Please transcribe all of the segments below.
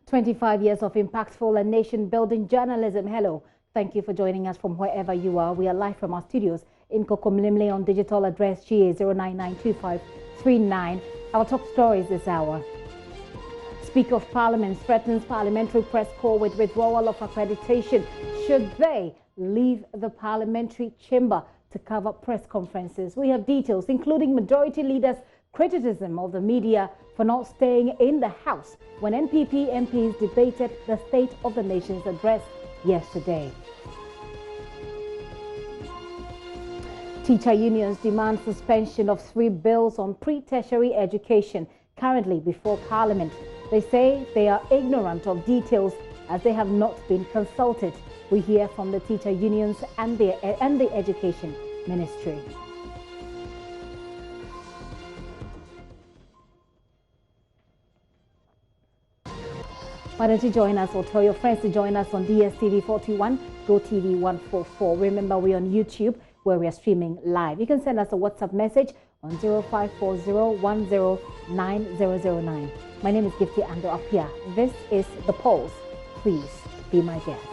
25 years of impactful and nation-building journalism. Hello. Thank you for joining us from wherever you are. We are live from our studios in Kokomlimle on digital address GA0992539. Our top stories this hour. Speaker of Parliament threatens parliamentary press corps with withdrawal of accreditation should they leave the parliamentary chamber to cover press conferences. We have details, including majority leaders' criticism of the media for not staying in the House when NPP MPs debated the State of the Nation's address yesterday. Teacher unions demand suspension of 3 bills on pre-tertiary education currently before Parliament. They say they are ignorant of details as they have not been consulted. We hear from the teacher unions and the Education Ministry. Why don't you join us or tell your friends to join us on DSTV 41, GoTV 144. Remember, we're on YouTube where we are streaming live. You can send us a WhatsApp message on 0540109009. My name is Gifty Ando Apia. This is The Pulse. Please be my guest.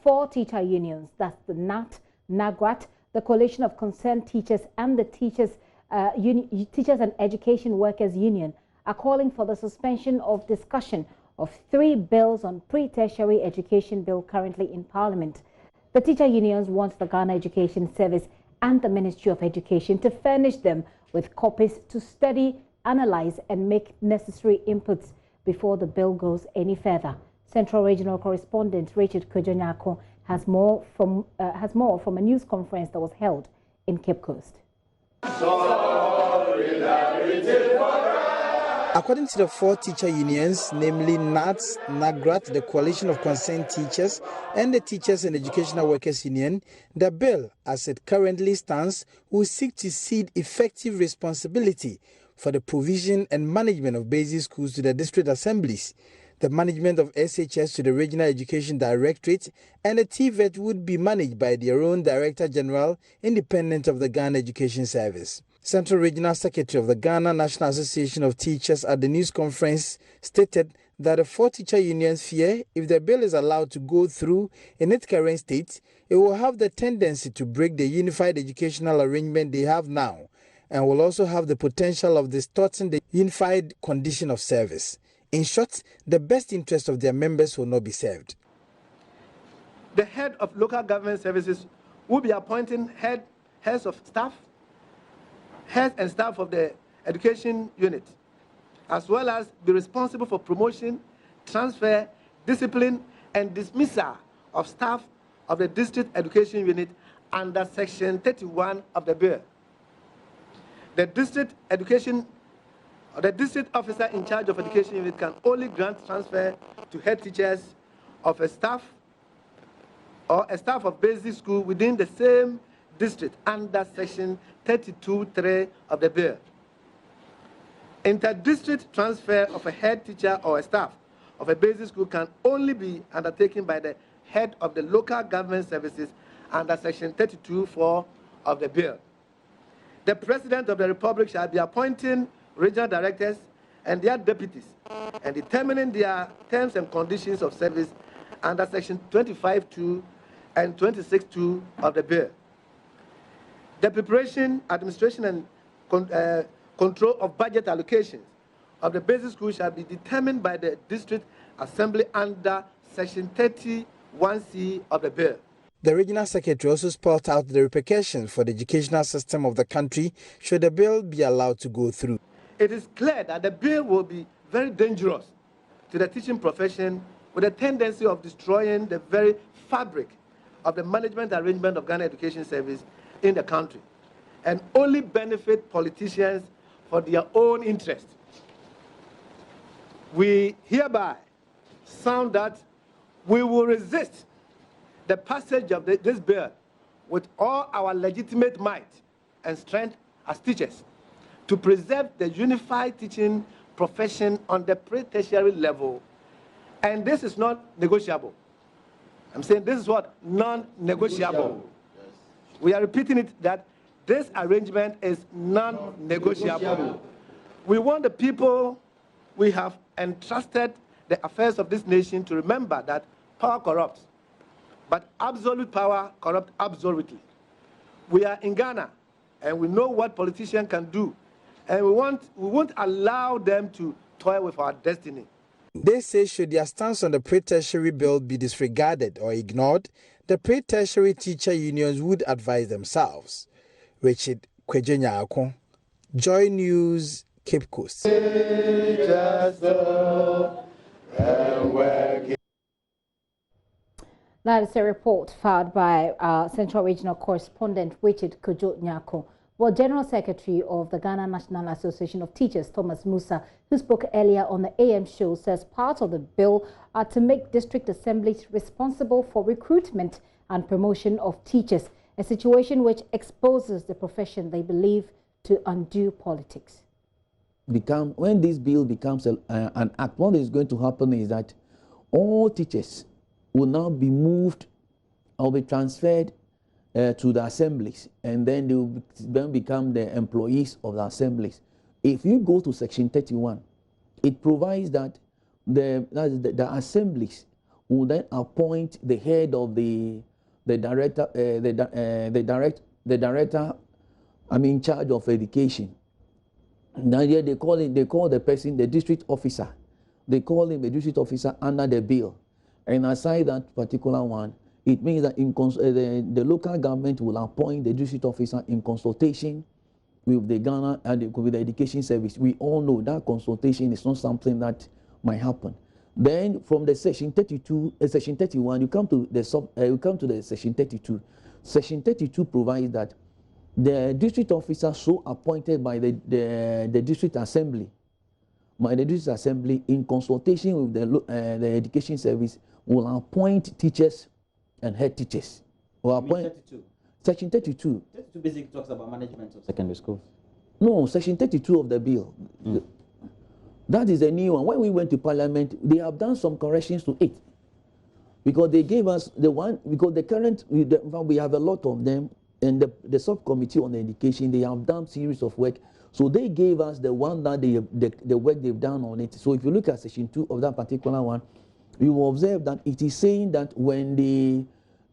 Four teacher unions, that's the NAT, NAGRAT, the Coalition of Concerned Teachers and the Teachers and Education Workers Union, are calling for the suspension of discussion of 3 bills on pre-tertiary education bill currently in Parliament. The teacher unions want the Ghana Education Service and the Ministry of Education to furnish them with copies to study, analyze and make necessary inputs before the bill goes any further. Central Regional Correspondent Richard Kojonyako has more from a news conference that was held in Cape Coast. According to the 4 teacher unions, namely NATS, NAGRAT, the Coalition of Concerned Teachers, and the Teachers and Educational Workers Union, the bill, as it currently stands, will seek to cede effective responsibility for the provision and management of basic schools to the district assemblies. The management of SHS to the Regional Education Directorate, and the TVET would be managed by their own Director General, independent of the Ghana Education Service. Central Regional Secretary of the Ghana National Association of Teachers at the news conference stated that the 4 teacher unions fear if the bill is allowed to go through in its current state, it will have the tendency to break the unified educational arrangement they have now, and will also have the potential of distorting the unified condition of service. In short, the best interest of their members will not be served. The head of local government services will be appointing heads of staff, heads and staff of the education unit, as well as be responsible for promotion, transfer, discipline, and dismissal of staff of the district education unit under Section 31 of the bill. The district officer in charge of education unit can only grant transfer to head teachers of a staff or a staff of basic school within the same district under Section 32(3) of the bill. Inter-district transfer of a head teacher or a staff of a basic school can only be undertaken by the head of the local government services under Section 32(4) of the bill. The President of the Republic shall be appointing regional directors and their deputies and determining their terms and conditions of service under Section 25(2) and 26(2) of the bill. The preparation, administration, and control of budget allocations of the basic school shall be determined by the district assembly under Section 31(c) of the bill. The regional secretary also spelled out the repercussions for the educational system of the country should the bill be allowed to go through. It is clear that the bill will be very dangerous to the teaching profession with a tendency of destroying the very fabric of the management arrangement of Ghana Education Service in the country and only benefit politicians for their own interest. We hereby sound that we will resist the passage of this bill with all our legitimate might and strength as teachers to preserve the unified teaching profession on the pre-tertiary level And this is not negotiable. I'm saying this is what? Non-negotiable. Yes. We are repeating it that this arrangement is non-negotiable. We want the people we have entrusted the affairs of this nation to remember that power corrupts, but absolute power corrupts absolutely. We are in Ghana, and we know what politicians can do, and we won't allow them to toy with our destiny. They say should their stance on the pre-tertiary bill be disregarded or ignored, the pre-tertiary teacher unions would advise themselves. Richard Kwejenyako, Joy News, Cape Coast. That is a report filed by Central Regional Correspondent Richard Kwejenyako. Well, General Secretary of the Ghana National Association of Teachers, Thomas Musa, who spoke earlier on the AM show, says part of the bill are to make district assemblies responsible for recruitment and promotion of teachers, a situation which exposes the profession they believe to undue politics. When this bill becomes an act, what is going to happen is that all teachers will now be moved or be transferred to the assemblies, and then they will then become the employees of the assemblies. If you go to Section 31, it provides that the assemblies will then appoint the head of the director, in charge of education. Now here they call the person the district officer. They call him the district officer under the bill, and aside that particular one, it means that the local government will appoint the district officer in consultation with the Ghana and with the education service. We all know that consultation is not something that might happen. Then from the Section 32, Section 31, you come to the Section 32. Section 32 provides that the district officer so appointed by the district assembly, in consultation with the education service, will appoint teachers and head teachers. Or appoint 32. Section 32. 32 basically talks about management of secondary schools. No, Section 32 of the bill. That is a new one. When we went to Parliament, they have done some corrections to it. Because they gave us the one, because the current, we have a lot of them, and the subcommittee on education, they have done series of work. So they gave us the one that the work they've done on it. So if you look at Section 2 of that particular one, you will observe that it is saying that when the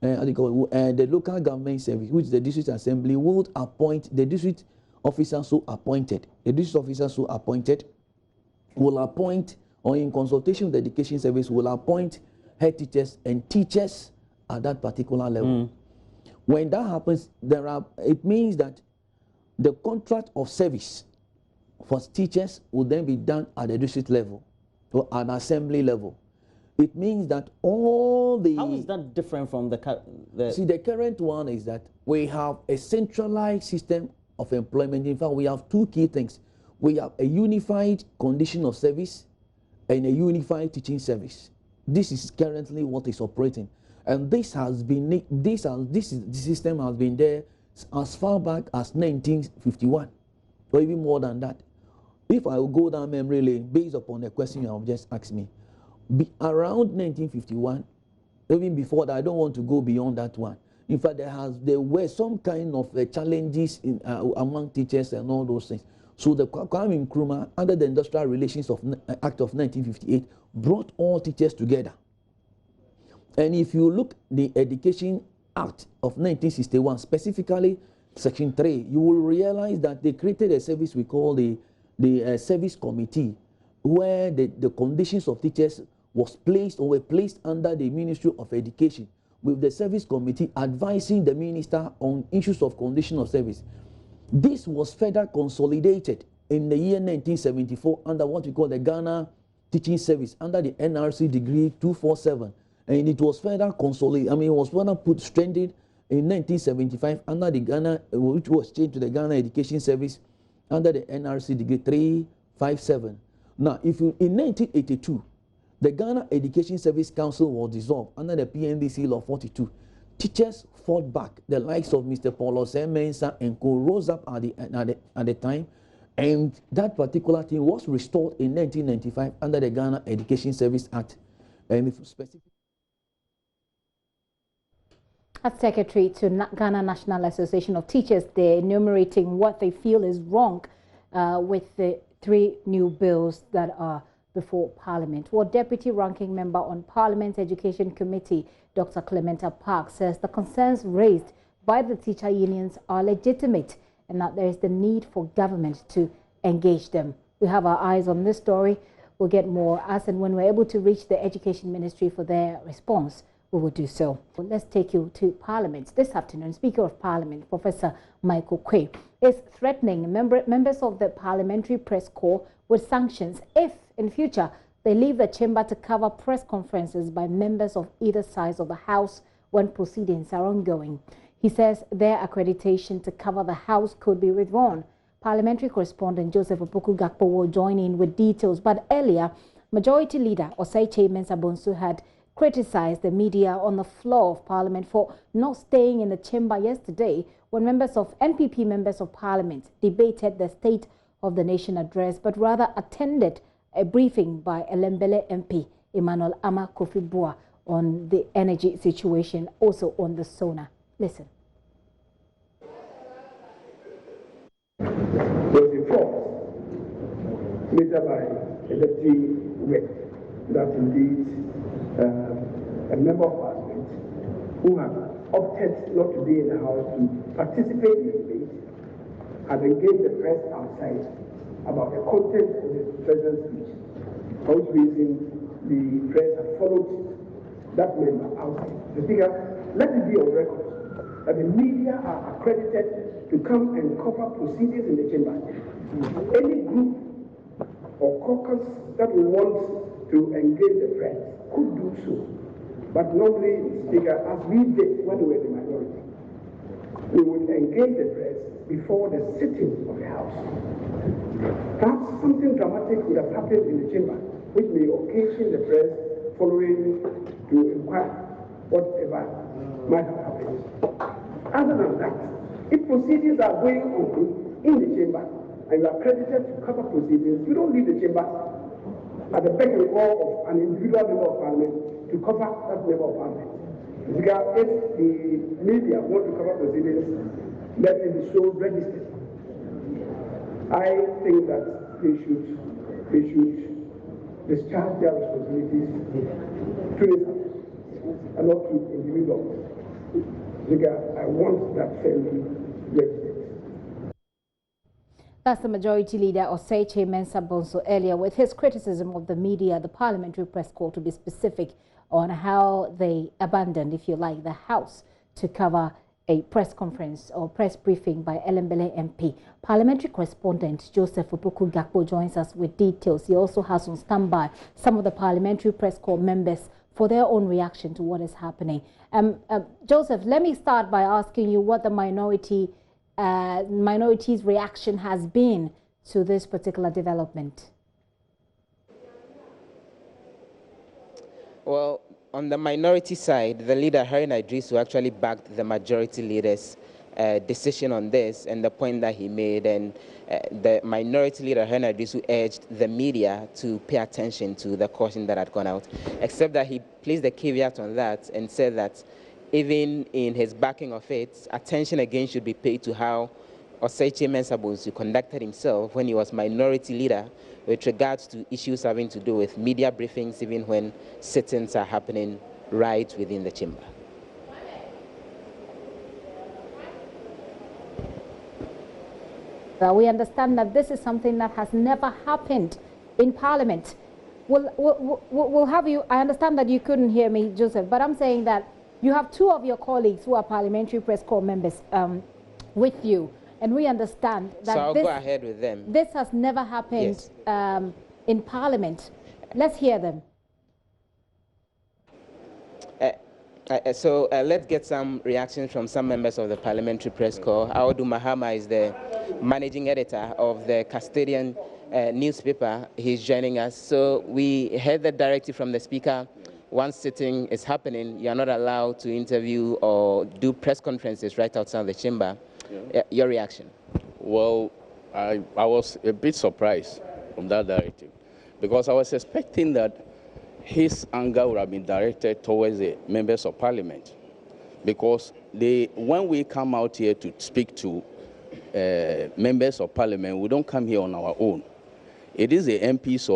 local government service, which is the district assembly, would appoint the district officer so appointed. The district officer so appointed will appoint, or in consultation with the education service, will appoint head teachers and teachers at that particular level. When that happens, it means that the contract of service for teachers will then be done at the district level or at assembly level. It means that all the... How is that different from the See, the current one is that we have a centralized system of employment. In fact, we have two key things. We have a unified condition of service and a unified teaching service. This is currently what is operating. And this system has been there as far back as 1951, or even more than that. If I will go down memory lane, based upon the question you have just asked me, around 1951, even before that, I don't want to go beyond that one. In fact, there were some kind of challenges among teachers and all those things. So the Kwame Nkrumah, under the Industrial Relations Act of 1958, brought all teachers together. And if you look the Education Act of 1961, specifically Section 3, you will realize that they created a service we call the Service Committee, where the conditions of teachers were placed under the Ministry of Education, with the Service Committee advising the minister on issues of condition of service. This was further consolidated in the year 1974 under what we call the Ghana Teaching Service, under the NRC Degree 247. And it was further consolidated, it was further strengthened in 1975 under the Ghana, which was changed to the Ghana Education Service under the NRC Degree 357. Now, in 1982, the Ghana Education Service Council was dissolved under the PNDC Law 42. Teachers fought back. The likes of Mr. Paulo Mensah and co rose up at the time, and that particular thing was restored in 1995 under the Ghana Education Service Act. And if specific. As Secretary to Ghana National Association of Teachers, they're enumerating what they feel is wrong with the 3 new bills that are before Parliament. Well, Deputy Ranking Member on Parliament's Education Committee, Dr. Clementa Park, says the concerns raised by the teacher unions are legitimate and that there is the need for government to engage them. We have our eyes on this story. We'll get more as and when we're able to reach the Education Ministry for their response. We will do so. Let's take you to Parliament. This afternoon, Speaker of Parliament, Professor Michael Quay, is threatening members of the Parliamentary Press Corps with sanctions if, in future, they leave the chamber to cover press conferences by members of either side of the House when proceedings are ongoing. He says their accreditation to cover the House could be withdrawn. Parliamentary correspondent Joseph Opoku Gakpo will join in with details, but earlier, Majority Leader Osei Mensah Bonsu had criticized the media on the floor of Parliament for not staying in the chamber yesterday when NPP members of Parliament debated the State of the Nation address, but rather attended a briefing by Elembele MP Emmanuel Ama Kofi Bua on the energy situation, also on the SONA. Listen. Was informed later by a deputy whip that indeed a member of Parliament who had opted not to be in the House to participate in the debate had engaged the press outside about the content of the President's speech, for which reason the press had followed that member outside. The Speaker, let it be on record that the media are accredited to come and cover proceedings in the chamber. Any group or caucus that want to engage the press could do so. But normally, Speaker, as we did when we were the minority, we would engage the press before the sitting of the House. Perhaps something dramatic would have happened in the chamber, which may occasion the press following to inquire whatever might have happened. Other than that, if proceedings are going on in the chamber and you are credited to cover proceedings, you don't leave the chamber at the beck and call of an individual member of Parliament to cover that member of Parliament. Because if the media want to cover proceedings, let it be so registered. I think that they should discharge their responsibilities to the House and not to individuals. Because I want that fairly registered. That's the Majority Leader Osei Mensah Bonsu earlier with his criticism of the media, the Parliamentary Press Corps, to be specific on how they abandoned, if you like, the House to cover a press conference or press briefing by Elembele MP. Parliamentary correspondent Joseph Opoku Gakpo joins us with details. He also has on standby some of the Parliamentary Press Corps members for their own reaction to what is happening. Joseph, let me start by asking you what the minority's reaction has been to this particular development. Well, on the minority side, the leader, Harry Idrisu, actually backed the majority leader's decision on this and the point that he made. And the minority leader, Harry Idrisu, urged the media to pay attention to the caution that had gone out, except that he placed a caveat on that and said that even in his backing of it, attention again should be paid to how Osei Mensah Bonsu conducted himself when he was minority leader with regards to issues having to do with media briefings, even when sittings are happening right within the chamber. We understand that this is something that has never happened in Parliament. We'll have you, I understand that you couldn't hear me, Joseph, but I'm saying that you have 2 of your colleagues who are Parliamentary Press Corps members with you. And we understand that so I'll go ahead with them. This has never happened in Parliament. Let's hear them. Let's get some reactions from some members of the Parliamentary Press Corps. Audu Mahama is the managing editor of the Custodian newspaper. He's joining us. So we heard the directive from the Speaker. Once sitting is happening, you are not allowed to interview or do press conferences right outside the chamber. Yeah. Your reaction? Well, I was a bit surprised from that directive because I was expecting that his anger would have been directed towards the members of parliament, because when we come out here to speak to members of parliament, we don't come here on our own. It is the MPs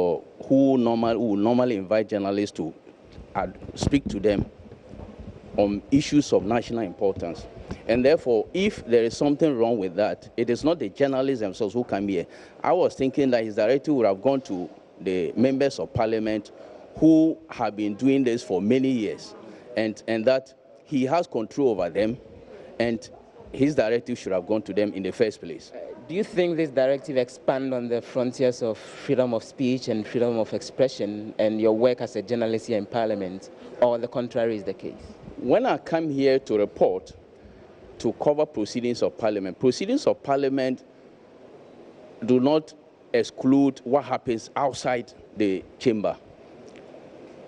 who normally invite journalists to speak to them on issues of national importance. And therefore, if there is something wrong with that, it is not the journalists themselves who come here. I was thinking that his directive would have gone to the members of parliament who have been doing this for many years, and that he has control over them, and his directive should have gone to them in the first place. Do you think this directive expand on the frontiers of freedom of speech and freedom of expression and your work as a journalist here in Parliament, or the contrary is the case? When I come here to report, to cover proceedings of Parliament do not exclude what happens outside the chamber.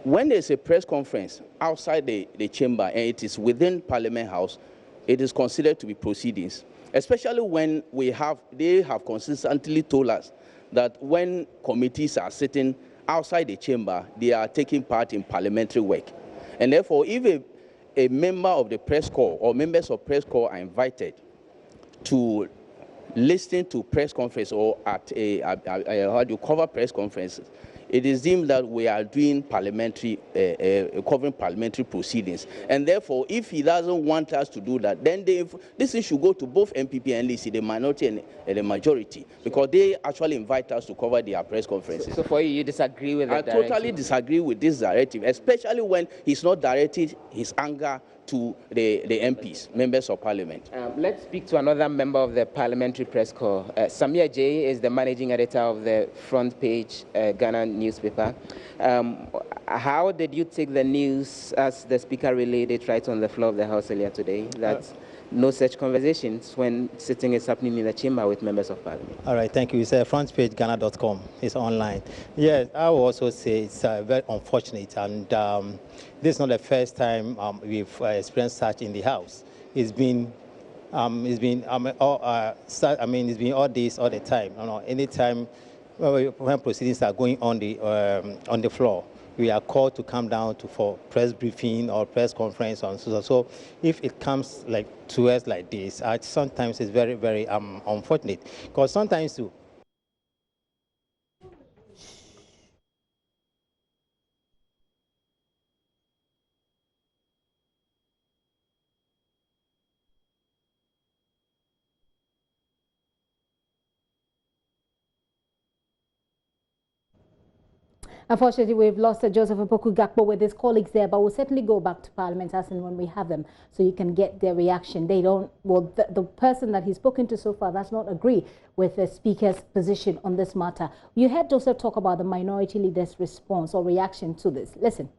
When there's a press conference outside the chamber and it is within Parliament House, it is considered to be proceedings, especially when they have consistently told us that when committees are sitting outside the chamber, they are taking part in parliamentary work. And therefore, if a member of the press corps or members of press corps are invited to listen to press conference or cover press conferences, it is deemed that we are doing covering parliamentary proceedings. And therefore, if he doesn't want us to do that, then this issue should go to both MPP and LEC, the minority and the majority, because they actually invite us to cover their press conferences. So for you disagree with that directive? I totally disagree with this directive, especially when he's not directed his anger to the MPs, members of parliament. Let's speak to another member of the parliamentary press corps. Samia J is the managing editor of the Front Page Ghana newspaper. How did you take the news as the speaker relayed it right on the floor of the House earlier today, that no such conversations when sitting is happening in the chamber with members of parliament? All right, thank you. It's frontpageghana.com. It's online. Yes, I will also say it's very unfortunate, and this is not the first time we've experienced such in the House. It's been it's been all this all the time. You know, anytime when proceedings are going on the floor, we are called to come down for press briefing or press conference on so if it comes to us like this, sometimes it's very, very unfortunate, because sometimes too. Unfortunately, we've lost Joseph Opoku Gakpo with his colleagues there, but we'll certainly go back to Parliament as and when we have them, so you can get their reaction. They don't, well, the person that he's spoken to so far does not agree with the Speaker's position on this matter. You heard Joseph talk about the minority leader's response or reaction to this. Listen.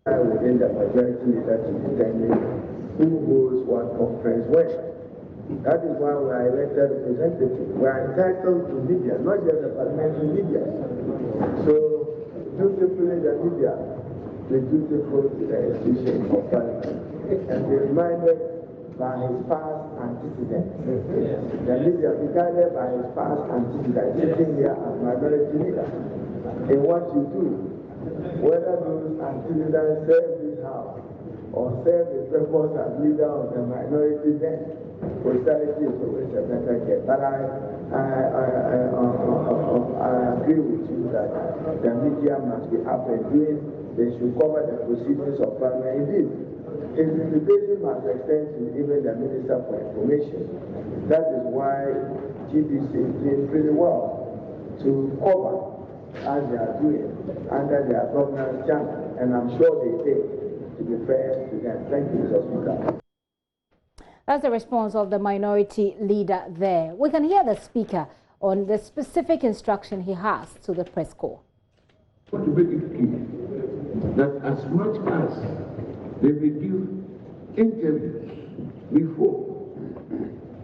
Within the majority leader to determine who goes what conference where. That is why we are elected representatives. We are entitled to media, not just the parliamentary media. So, dutifully the media, the dutiful institution of parliament, and be reminded by his past antecedents. The media be guided by his past antecedents, sitting here as minority leader. In what you do, whether those antecedents serve this house or serve the purpose as leader of the minority, then posterity is always a better care. But I agree with you that the media must be up and doing. They should cover the proceedings of parliament. Indeed, his invitation must extend to even the Minister for Information. That is why GDC is doing pretty well to cover as they are doing under their governance channel, and I'm sure they take, to be fair to them. Thank you, Mr. Speaker. That's the response of the minority leader there. We can hear the Speaker on the specific instruction he has to the press corps. To make it clear that as much as they will give interviews before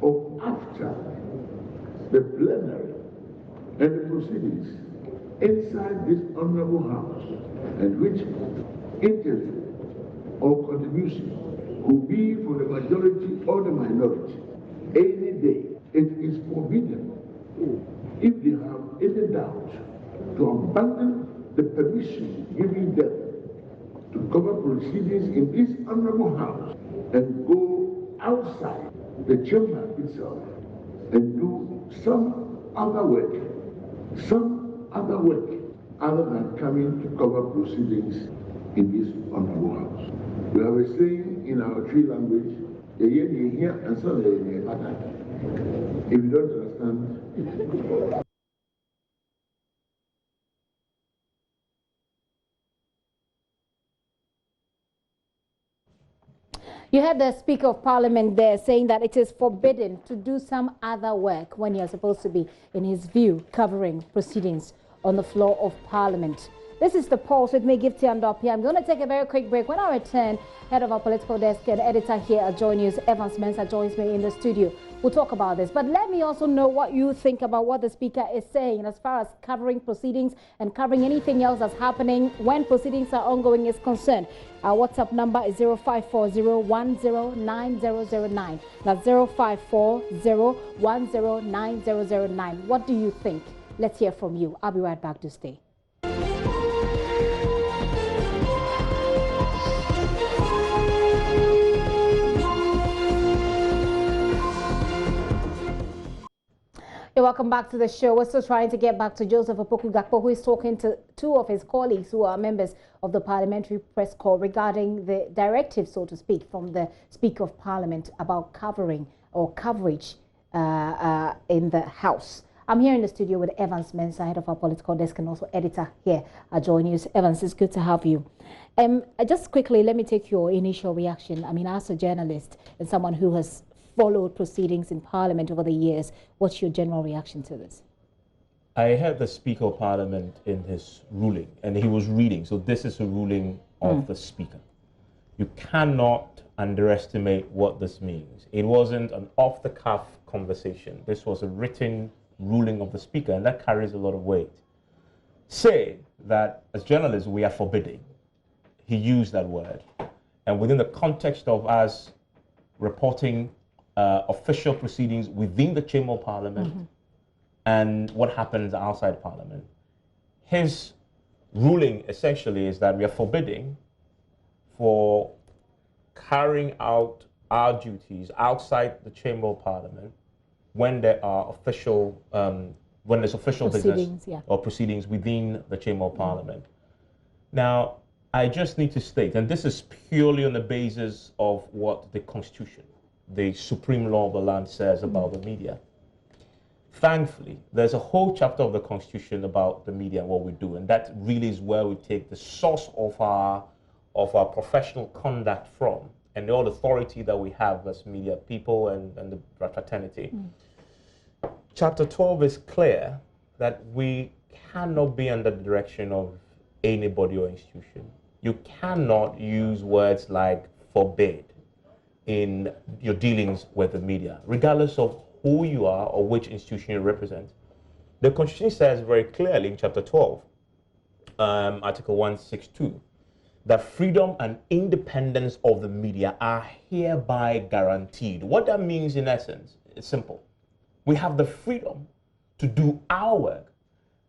or after the plenary and the proceedings inside this honorable house, and which interview or contribution could be for the majority or the minority, any day, it is forbidden, if they have any doubt, to abandon the permission giving them to cover proceedings in this honorable house and go outside the chamber itself and do some other work other than coming to cover proceedings in this honorable house. We have a saying in our tree language, and so if you don't understand, You had the Speaker of Parliament there saying that it is forbidden to do some other work when you're supposed to be, in his view, covering proceedings on the floor of Parliament. This is the Pulse with me, Gifty and Doppia. I'm going to take a very quick break. When I return, head of our political desk and editor here at JoyNews, Evans Mensah, joins me in the studio. We'll talk about this. But let me also know what you think about what the Speaker is saying as far as covering proceedings and covering anything else that's happening when proceedings are ongoing is concerned. Our WhatsApp number is 0540109009. That's 0540109009. What do you think? Let's hear from you. I'll be right back to stay. Hey, welcome back to the show. We're still trying to get back to Joseph Opoku-Gakpo, who is talking to two of his colleagues who are members of the Parliamentary Press Corps regarding the directive, so to speak, from the Speaker of Parliament about covering or coverage in the House. I'm here in the studio with Evans Mensah, head of our political desk and also editor here at JoyNews. Evans, it's good to have you. Just quickly, let me take your initial reaction. I mean, as a journalist and someone who has followed proceedings in Parliament over the years, what's your general reaction to this? I heard the Speaker of Parliament in his ruling, and he was reading. So this is a ruling of the Speaker. You cannot underestimate what this means. It wasn't an off-the-cuff conversation. This was a written ruling of the Speaker, and that carries a lot of weight. Say that as journalists we are forbidding. He used that word. And within the context of us reporting official proceedings within the Chamber of Parliament and what happens outside Parliament. His ruling essentially is that we are forbidding for carrying out our duties outside the Chamber of Parliament when there are official, when there's official business or proceedings within the Chamber of Parliament. Now, I just need to state, and this is purely on the basis of what the Constitution, the supreme law of the land, says about the media. Thankfully, there's a whole chapter of the Constitution about the media and what we do, and that really is where we take the source of our professional conduct from, and all the authority that we have as media people and the fraternity. Chapter 12 is clear that we cannot be under the direction of anybody or institution. You cannot use words like forbid in your dealings with the media, regardless of who you are or which institution you represent. The Constitution says very clearly in Chapter 12, Article 162, that freedom and independence of the media are hereby guaranteed. What that means in essence is simple. We have the freedom to do our work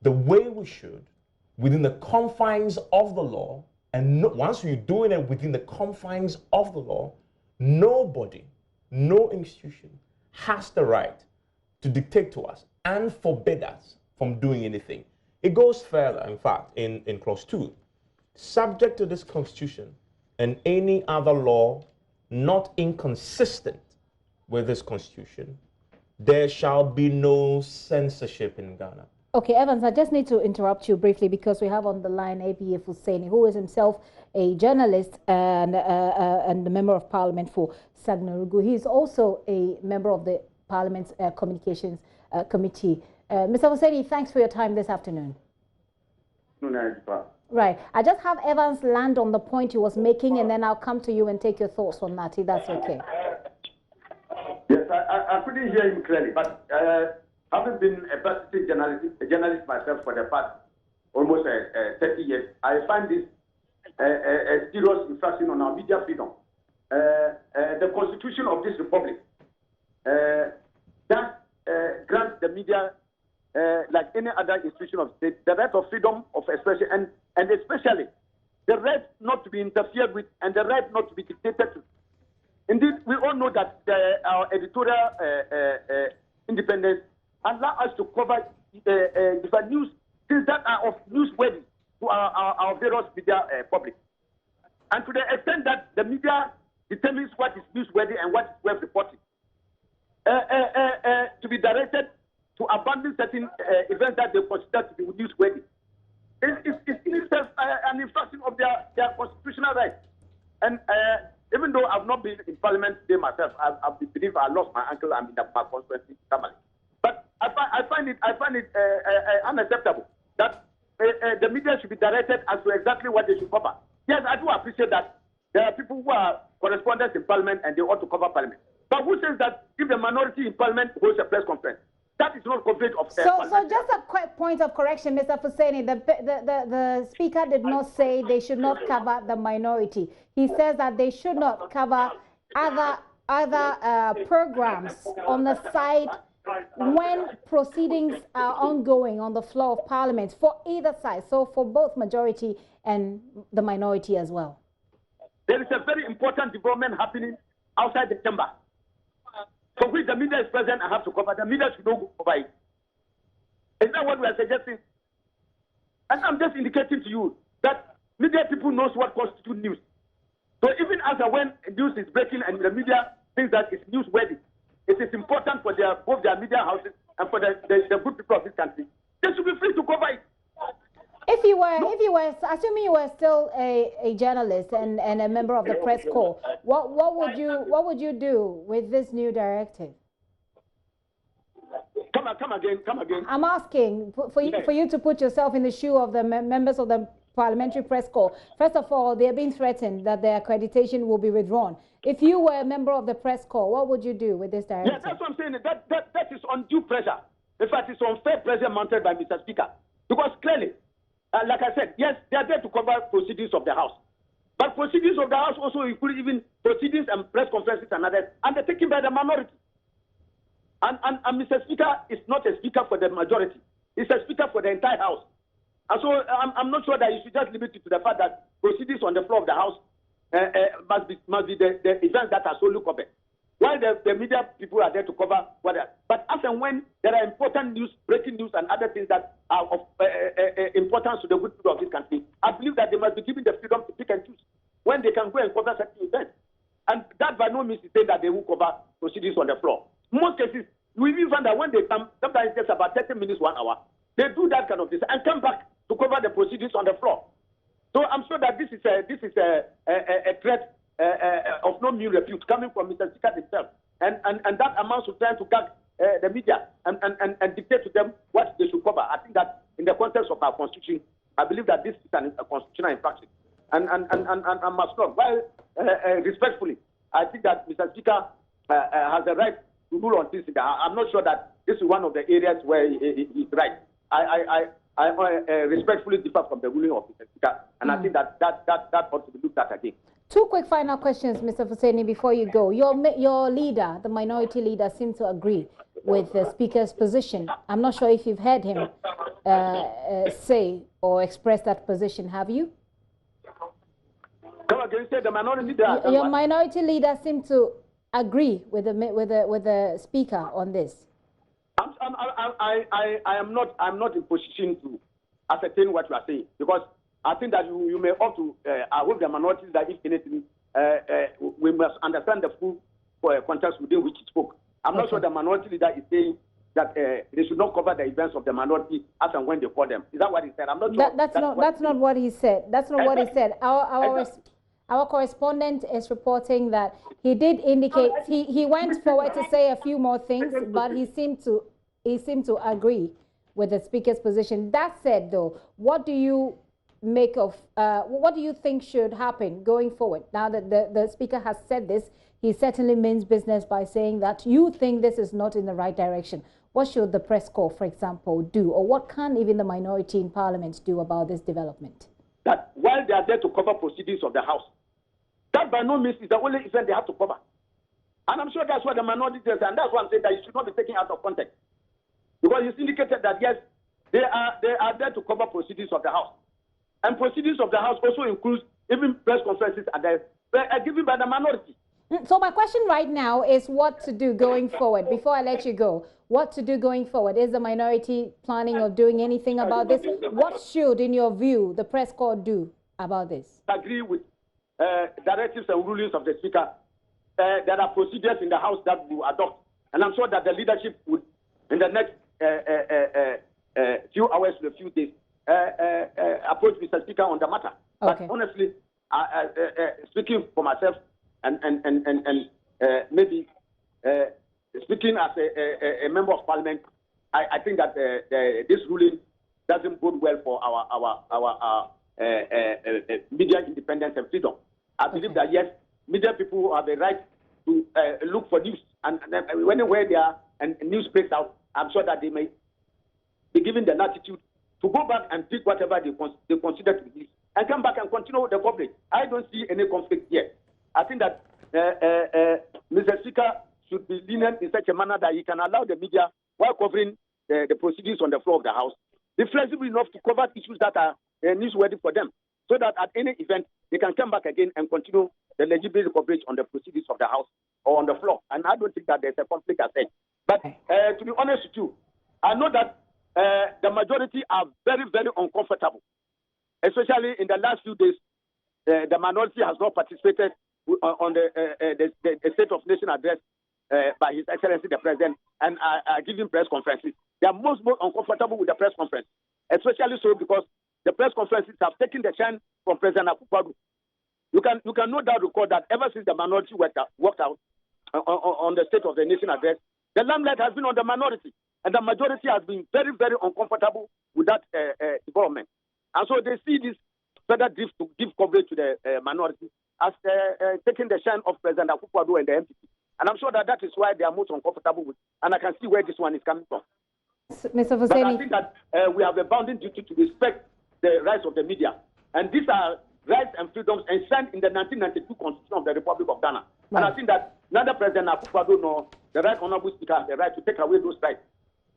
the way we should, within the confines of the law, and once we're doing it within the confines of the law, nobody, no institution has the right to dictate to us and forbid us from doing anything. It goes further, in fact, in Clause 2. Subject to this Constitution and any other law not inconsistent with this Constitution, there shall be no censorship in Ghana. Okay, Evans, I just need to interrupt you briefly because we have on the line ABF Husseini, who is himself a journalist and a member of Parliament for Sagnarugu. He is also a member of the Parliament's Communications Committee. Mr. Husseini, thanks for your time this afternoon. Right. I just have Evans land on the point he was making, and then I'll come to you and take your thoughts on that, if that's okay. Yes, I couldn't hear him clearly, but having been a practicing journalist myself for the past almost 30 years, I find this a serious infraction on our media freedom. The Constitution of this Republic that grants the media like any other institution of state, the right of freedom of expression, and especially the right not to be interfered with and the right not to be dictated to. Indeed, we all know that our editorial independence allows us to cover different news, things that are of newsworthy to our various media public. And to the extent that the media determines what is newsworthy and what is worth reporting, to be directed to abandon certain events that they consider to be newsworthy. It's in itself an infraction of their constitutional rights. And even though I've not been in Parliament today myself, I believe I lost my uncle and my constituency family. But I find it unacceptable that the media should be directed as to exactly what they should cover. Yes, I do appreciate that there are people who are correspondents in Parliament and they ought to cover Parliament. But who says that if the minority in Parliament holds a press conference, that is not conflict of so just a quick point of correction, Mr. Fuseni. The Speaker did not say they should not cover the minority. He says that they should not cover other programs on the side when proceedings are ongoing on the floor of Parliament for either side, so for both majority and the minority as well. There is a very important development happening outside the chamber, for which the media is present and have to cover. The media should not cover it. Is that what we are suggesting? And I'm just indicating to you that media people knows what constitutes news. So even as and when news is breaking and the media thinks that it's newsworthy, it is important for both their media houses and for the good people of this country. They should be free to cover it. If you were, assuming you were still a journalist and a member of the press corps, what would you do with this new directive? Come again. I'm asking for you to put yourself in the shoe of the members of the Parliamentary Press Corps. First of all, they're being threatened that their accreditation will be withdrawn. If you were a member of the press corps, what would you do with this directive? Yeah, that's what I'm saying. That is undue pressure. In fact, it's unfair pressure mounted by Mr. Speaker. Because clearly, like I said, yes, they are there to cover proceedings of the House. But proceedings of the House also include even proceedings and press conferences and others undertaken by the minority. And Mr. Speaker is not a speaker for the majority. He's a speaker for the entire House. And so I'm not sure that you should just limit it to the fact that proceedings on the floor of the House must be the events that are solely covered. While the media people are there to cover whatever. But as and when there are important news, breaking news, and other things that are of importance to the good people of this country, I believe that they must be given the freedom to pick and choose when they can go and cover certain events. And that by no means is saying that they will cover proceedings on the floor. In most cases, we even find that when they come, sometimes it takes about 30 minutes, 1 hour. They do that kind of thing and come back to cover the proceedings on the floor. So I'm sure that this is a threat of no mean repute coming from Mr. Speaker himself, and that amounts to trying to gag the media and dictate to them what they should cover. I think that in the context of our constitution, I believe that this is a constitutional infraction, and must not. While respectfully, I think that Mr. Speaker has the right to rule on this. I'm not sure that this is one of the areas where he's right. I respectfully differ from the ruling of Mr. Speaker, and I think that ought to be looked at again. Two quick final questions, Mr. Fuseni, before you go. Your leader, the minority leader, seems to agree with the Speaker's position. I'm not sure if you've heard him say or express that position. Have you? Come again, say the minority leader. Your minority leader seems to agree with the Speaker on this. I'm not in position to ascertain what you are saying, because I think that you may ought to, I hope the minorities that if anything, we must understand the full context within which he spoke. I'm not sure the minority leader is saying that they should not cover the events of the minority as and when they call them. Is that what he said? I'm not sure. That's not what he said. That's not what he said. Our correspondent is reporting that he did indicate he went forward to say a few more things, but he seemed to agree with the Speaker's position. That said, though, what do you make of what do you think should happen going forward? Now that the Speaker has said this, he certainly means business by saying that you think this is not in the right direction. What should the press corps, for example, do, or what can even the minority in Parliament do about this development? That while they are there to cover proceedings of the House, that by no means is the only event they have to cover. And I'm sure that's what the minority does, and that's why I'm saying that it should not be taken out of context. Because he's indicated that, yes, they are there to cover proceedings of the House. And proceedings of the House also includes even press conferences given by the minority. So my question right now is what to do going forward. Before I let you go, what to do going forward? Is the minority planning or doing anything about this? What should, in your view, the press corps do about this? I agree with directives and rulings of the Speaker. There are procedures in the House that will adopt. And I'm sure that the leadership would, in the next few hours to a few days, approach Mr. Speaker on the matter. Okay. But honestly, speaking for myself and maybe speaking as a member of Parliament, I think that this ruling doesn't bode well for our media independence and freedom. I believe that, yes, media people have the right to look for news. And whenever they are and news breaks out, I'm sure that they may be given the latitude to go back and pick whatever they consider to be news and come back and continue the coverage. I don't see any conflict here. I think that Mr. Speaker should be lenient in such a manner that he can allow the media, while covering the proceedings on the floor of the House, be flexible enough to cover issues that are newsworthy for them, so that at any event, they can come back again and continue the legitimate coverage on the proceedings of the House or on the floor. And I don't think that there's a conflict as such. But to be honest with you, I know that the majority are very, very uncomfortable, especially in the last few days. The minority has not participated on the State of Nation address by His Excellency the President and are giving press conferences. They are most uncomfortable with the press conference, especially so because the press conferences have taken the shine from President Akufo-Addo. You can no doubt recall that ever since the minority worked out on the State of the Nation address, the limelight has been on the minority, and the majority has been very, very uncomfortable with that development. And so they see this further drift to give coverage to the minority as taking the shine of President Akufo-Addo and the MPP. And I'm sure that is why they are most uncomfortable with, and I can see where this one is coming from. Mr. Fuseni. But I think that we have a bounding duty to respect the rights of the media. And these are rights and freedoms enshrined in the 1992 Constitution of the Republic of Ghana. Right. And I think that neither President Akufo-Addo nor the Right Honorable Speaker have the right to take away those rights.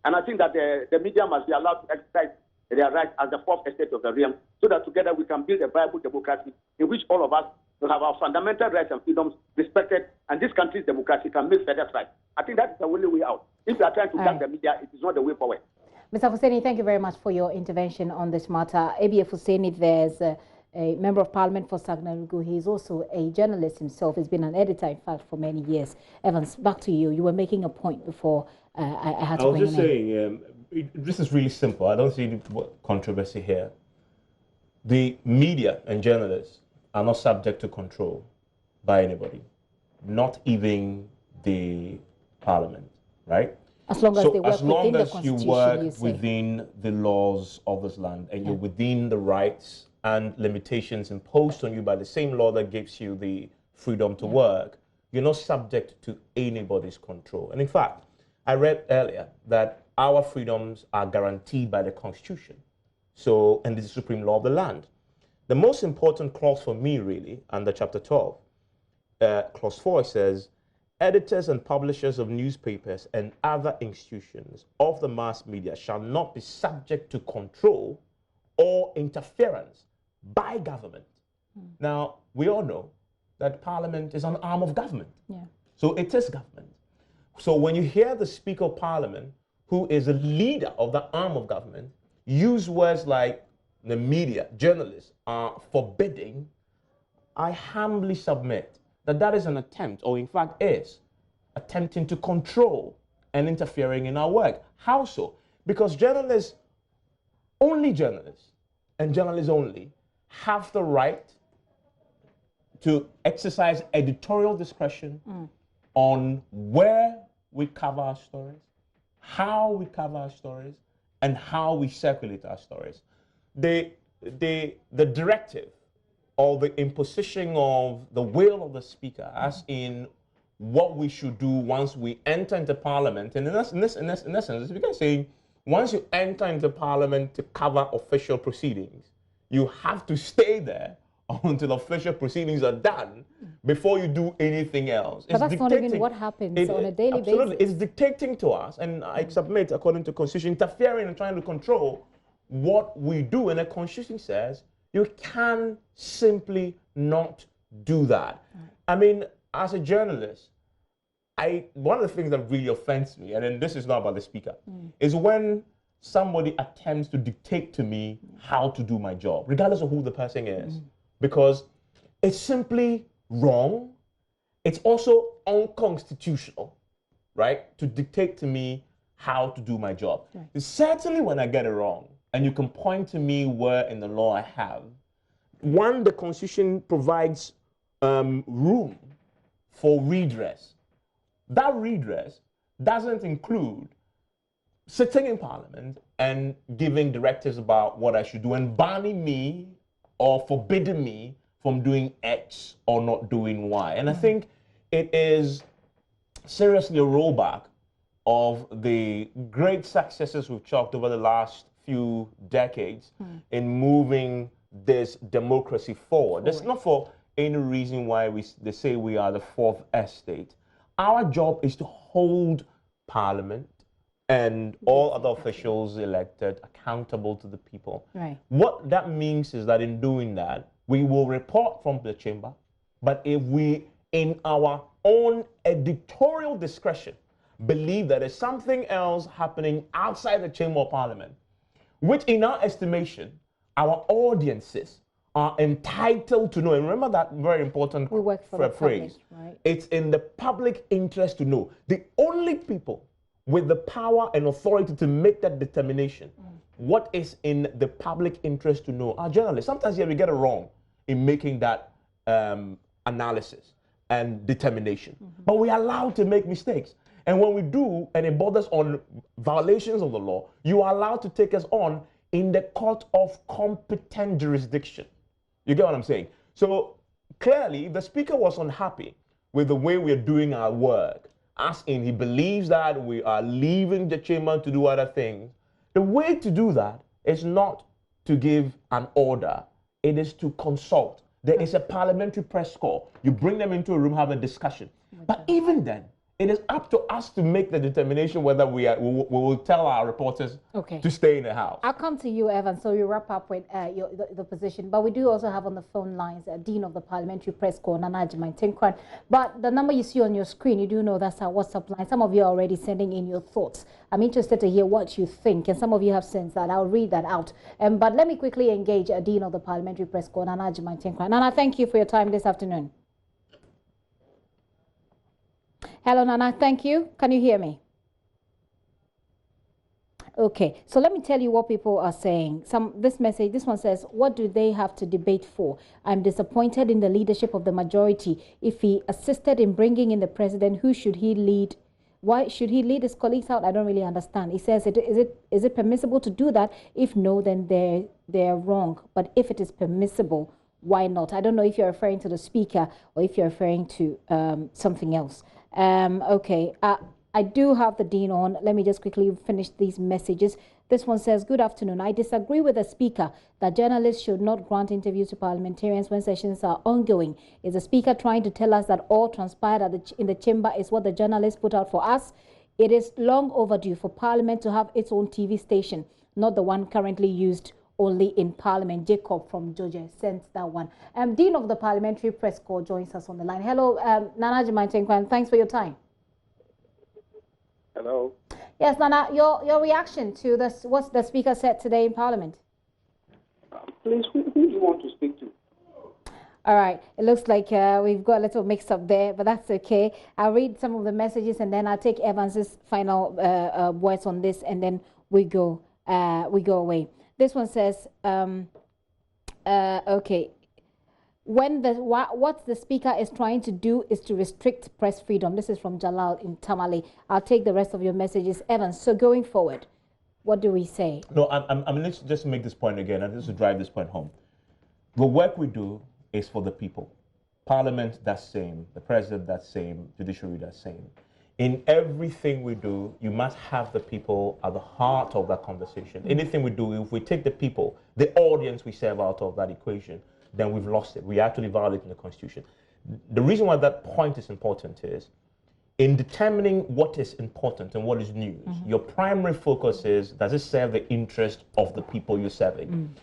And I think that the media must be allowed to exercise their rights as the fourth estate of the realm, so that together we can build a viable democracy in which all of us will have our fundamental rights and freedoms respected, and this country's democracy can make further strides. I think that's the only way out. If we are trying to gag the media, it is not the way forward. Mr. Fuseni, thank you very much for your intervention on this matter. A.B.A. Fuseni, there's a member of parliament for Sagnarugu. He's also a journalist himself. He's been an editor, in fact, for many years. Evans, back to you. You were making a point before I had to bring in. I was just saying, this is really simple. I don't see any controversy here. The media and journalists are not subject to control by anybody, not even the parliament, right? As long as they work within the Constitution, you work within the laws of this land and you're within the rights and limitations imposed on you by the same law that gives you the freedom to work, you're not subject to anybody's control. And in fact, I read earlier that our freedoms are guaranteed by the Constitution, so, and the supreme law of the land. The most important clause for me, really, under Chapter 12, Clause 4 says, editors and publishers of newspapers and other institutions of the mass media shall not be subject to control or interference by government. Now, we all know that Parliament is an arm of government. So it is government. So when you hear the Speaker of Parliament, who is a leader of the arm of government, use words like the media, journalists are forbidding, I humbly submit that that is an attempt, or in fact is, attempting to control and interfering in our work. How so? Because journalists, only journalists, and journalists only, have the right to exercise editorial discretion on where we cover our stories, how we cover our stories, and how we circulate our stories. The directive or the imposition of the will of the Speaker, as in what we should do once we enter into Parliament, and in essence, the Speaker is saying, once you enter into Parliament to cover official proceedings, you have to stay there until official proceedings are done before you do anything else. But that's not even what happens on a daily absolutely, basis. It's dictating to us, and I submit, according to Constitution, interfering and trying to control what we do. And the Constitution says you can simply not do that. I mean, as a journalist, one of the things that really offends me, and then this is not about the speaker, is when somebody attempts to dictate to me how to do my job, regardless of who the person is, because it's simply wrong. It's also unconstitutional, right, to dictate to me how to do my job. Right. Certainly when I get it wrong, and you can point to me where in the law I have, one, the Constitution provides room for redress. That redress doesn't include sitting in Parliament and giving directives about what I should do and banning me or forbidding me from doing X or not doing Y. And I think it is seriously a rollback of the great successes we've chalked over the last few decades in moving this democracy forward. That's not for any reason why they say we are the fourth estate. Our job is to hold Parliament and all other officials elected accountable to the people. Right. What that means is that in doing that, we will report from the chamber, but if we, in our own editorial discretion, believe that there's something else happening outside the chamber of Parliament, which in our estimation, our audiences are entitled to know. And remember that very important phrase. Right? It's in the public interest to know. The only people with the power and authority to make that determination, what is in the public interest to know, are journalists. Sometimes we get it wrong in making that analysis and determination. But we are allowed to make mistakes. And when we do, and it borders on violations of the law, you are allowed to take us on in the court of competent jurisdiction. You get what I'm saying? So clearly, the speaker was unhappy with the way we're doing our work, as in he believes that we are leaving the chamber to do other things. The way to do that is not to give an order. It is to consult. There is a parliamentary press corps. You bring them into a room, have a discussion. But even then, it is up to us to make the determination whether we will tell our reporters to stay in the house. I'll come to you, Evan, so you wrap up with the position. But we do also have on the phone lines Dean of the Parliamentary Press Corps, Nana Agyeman-Tinkrad. But the number you see on your screen, you do know that's our WhatsApp line. Some of you are already sending in your thoughts. I'm interested to hear what you think, and some of you have sent that. I'll read that out. But let me quickly engage Dean of the Parliamentary Press Corps, Nana Agyeman-Tinkrad. Nana, thank you for your time this afternoon. Hello, Nana. Thank you. Can you hear me? Okay. So let me tell you what people are saying. This one says, what do they have to debate for? I'm disappointed in the leadership of the majority. If he assisted in bringing in the president, who should he lead? Why should he lead his colleagues out? I don't really understand. He says, is it permissible to do that? If no, then they're wrong. But if it is permissible, why not? I don't know if you're referring to the speaker or if you're referring to something else. Okay, I do have the Dean on. Let me just quickly finish these messages. This one says, good afternoon. I disagree with the speaker that journalists should not grant interviews to parliamentarians when sessions are ongoing. Is the speaker trying to tell us that all transpired in the chamber is what the journalists put out for us? It is long overdue for Parliament to have its own TV station, not the one currently used only in Parliament. Jacob from Georgia sent that one. Dean of the Parliamentary Press Corps joins us on the line. Hello, Nana Agyeman-Tinkrad. Thanks for your time. Hello. Yes, Nana, your reaction to this, what the Speaker said today in Parliament. Please, who do you want to speak to? All right. It looks like we've got a little mix-up there, but that's okay. I'll read some of the messages and then I'll take Evans's final words on this, and then we go away. This one says, okay, what the speaker is trying to do is to restrict press freedom. This is from Jalal in Tamale. I'll take the rest of your messages, Evans. So going forward, what do we say? No, let's just make this point again, and just to drive this point home. The work we do is for the people. Parliament, that's same. The president, that's same. Judiciary, that's same. In everything we do, you must have the people at the heart of that conversation. Anything we do, if we take the people, the audience we serve out of that equation, then we've lost it. We're actually violating the Constitution. The reason why that point is important is in determining what is important and what is news, your primary focus is, does it serve the interest of the people you're serving?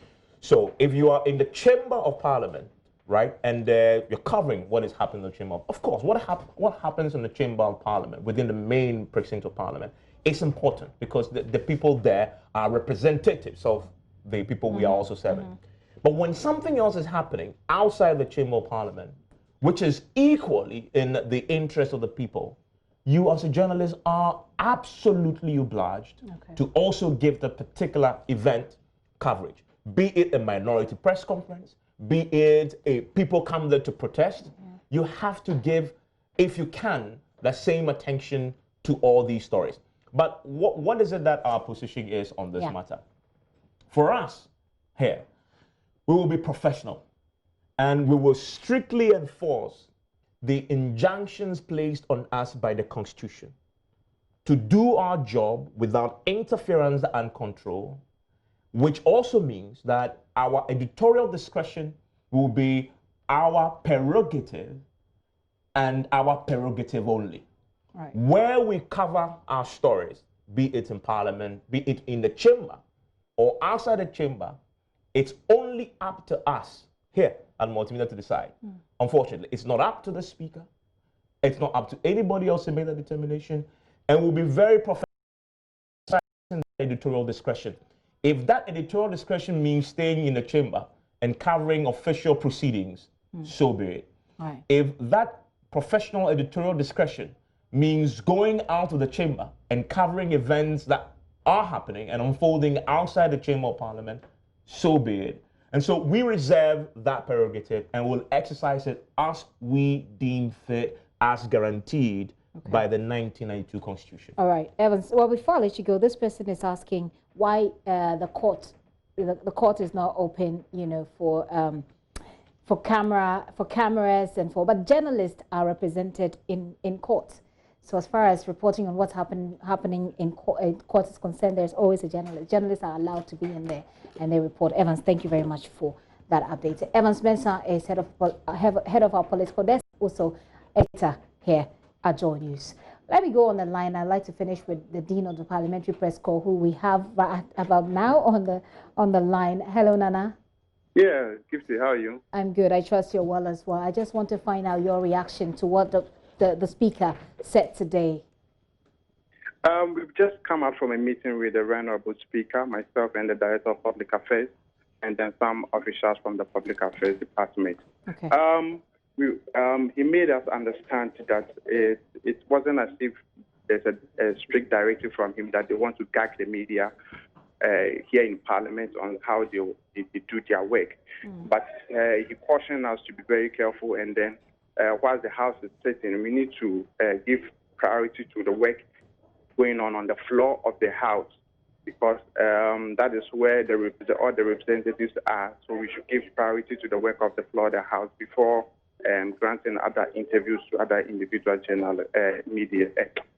So if you are in the Chamber of Parliament, right, and you're covering what is happening in the Chamber, of course, what happens in the Chamber of Parliament, within the main precinct of Parliament, is important because the people there are representatives of the people we are also serving. But when something else is happening outside the Chamber of Parliament, which is equally in the interest of the people, you as a journalist are absolutely obliged to also give the particular event coverage, be it a minority press conference, be it a people come there to protest. You have to give, if you can, the same attention to all these stories. But what is it that our position is on this matter? For us here, we will be professional and we will strictly enforce the injunctions placed on us by the Constitution to do our job without interference and control, which also means that our editorial discretion will be our prerogative and our prerogative only. Right. Where we cover our stories, be it in Parliament, be it in the chamber or outside the chamber, it's only up to us here at Multimedia to decide. Unfortunately, it's not up to the Speaker. It's not up to anybody else to make that determination. And we'll be very professional in editorial discretion. If that editorial discretion means staying in the chamber and covering official proceedings, so be it. Right. If that professional editorial discretion means going out of the chamber and covering events that are happening and unfolding outside the Chamber of Parliament, so be it. And so we reserve that prerogative and will exercise it as we deem fit, as guaranteed by the 1992 Constitution. All right, Evans. Well, before I let you go, this person is asking why the court is not open, you know, for cameras and but journalists are represented in court. So as far as reporting on what's happening in court is concerned, there's always a journalist. Journalists are allowed to be in there and they report. Evans, thank you very much for that update. Evans Mensah is head of our political desk, also editor here at JoyNews. Let me go on the line. I'd like to finish with the Dean of the Parliamentary Press Corps, who we have about now on the line. Hello, Nana. Yeah, Gifty, how are you? I'm good. I trust you're well as well. I just want to find out your reaction to what the Speaker said today. We've just come out from a meeting with the Honorable Speaker, myself and the Director of Public Affairs, and then some officials from the Public Affairs Department. Okay. He made us understand that it wasn't as if there's a strict directive from him that they want to gag the media here in Parliament on how they do their work. But he cautioned us to be very careful, and then while the House is sitting, we need to give priority to the work going on the floor of the House, because that is where all the representatives are. So we should give priority to the work of the floor of the House before granting other interviews to other individual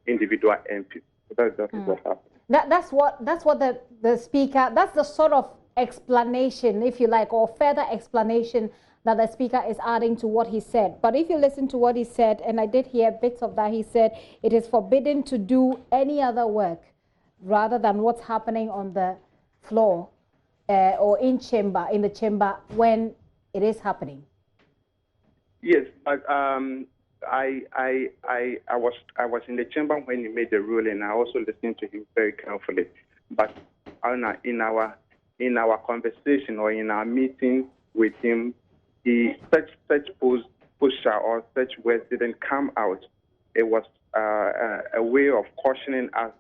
individual MPs. So that's what happened. That's what the Speaker, that's the sort of explanation, if you like, or further explanation that the Speaker is adding to what he said. But if you listen to what he said, and I did hear bits of that, he said it is forbidden to do any other work rather than what's happening on the floor or in the chamber when it is happening. Yes, I was in the chamber when he made the ruling. I also listened to him very carefully. But in our conversation or in our meeting with him, such posture or such words didn't come out. It was a way of cautioning us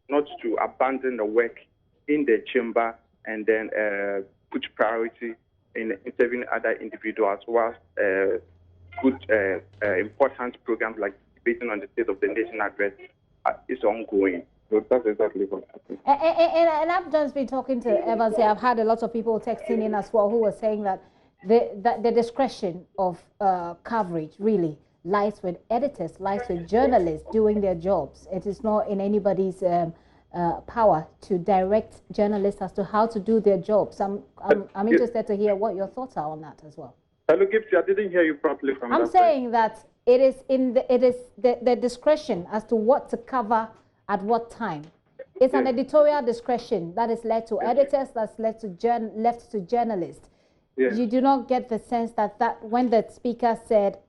not to abandon the work in the chamber and then put priority in interviewing other individuals whilst good important programs like debating on the State of the Nation address is ongoing. So that's exactly what happened. And I've just been talking to Evans here. I've had a lot of people texting in as well who were saying that the discretion of coverage really lies with editors, lies with journalists doing their jobs. It is not in anybody's power to direct journalists as to how to do their jobs. I'm interested to hear what your thoughts are on that as well. Hello, Gipsy, I didn't hear you properly from I'm saying that it is the discretion as to what to cover at what time. It's an editorial discretion that is led to editors, that's led to left to journalists. You do not get the sense that when the speaker said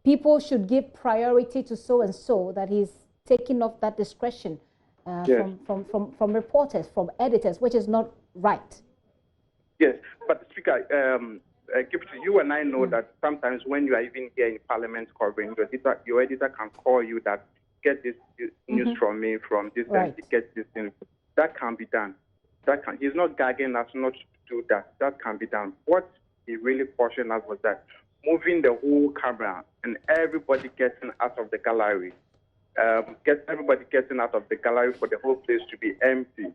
people should give priority to so and so, that he's taking off that discretion from reporters, from editors, which is not right. Yes, but Speaker, you and I know that sometimes when you are even here in Parliament covering, your editor can call you that get this news from me, from this, and get this thing. That can be done. He's not gagging us not to do that. That can be done. What he really cautioned us was that moving the whole camera and everybody getting out of the gallery, everybody getting out of the gallery for the whole place to be empty.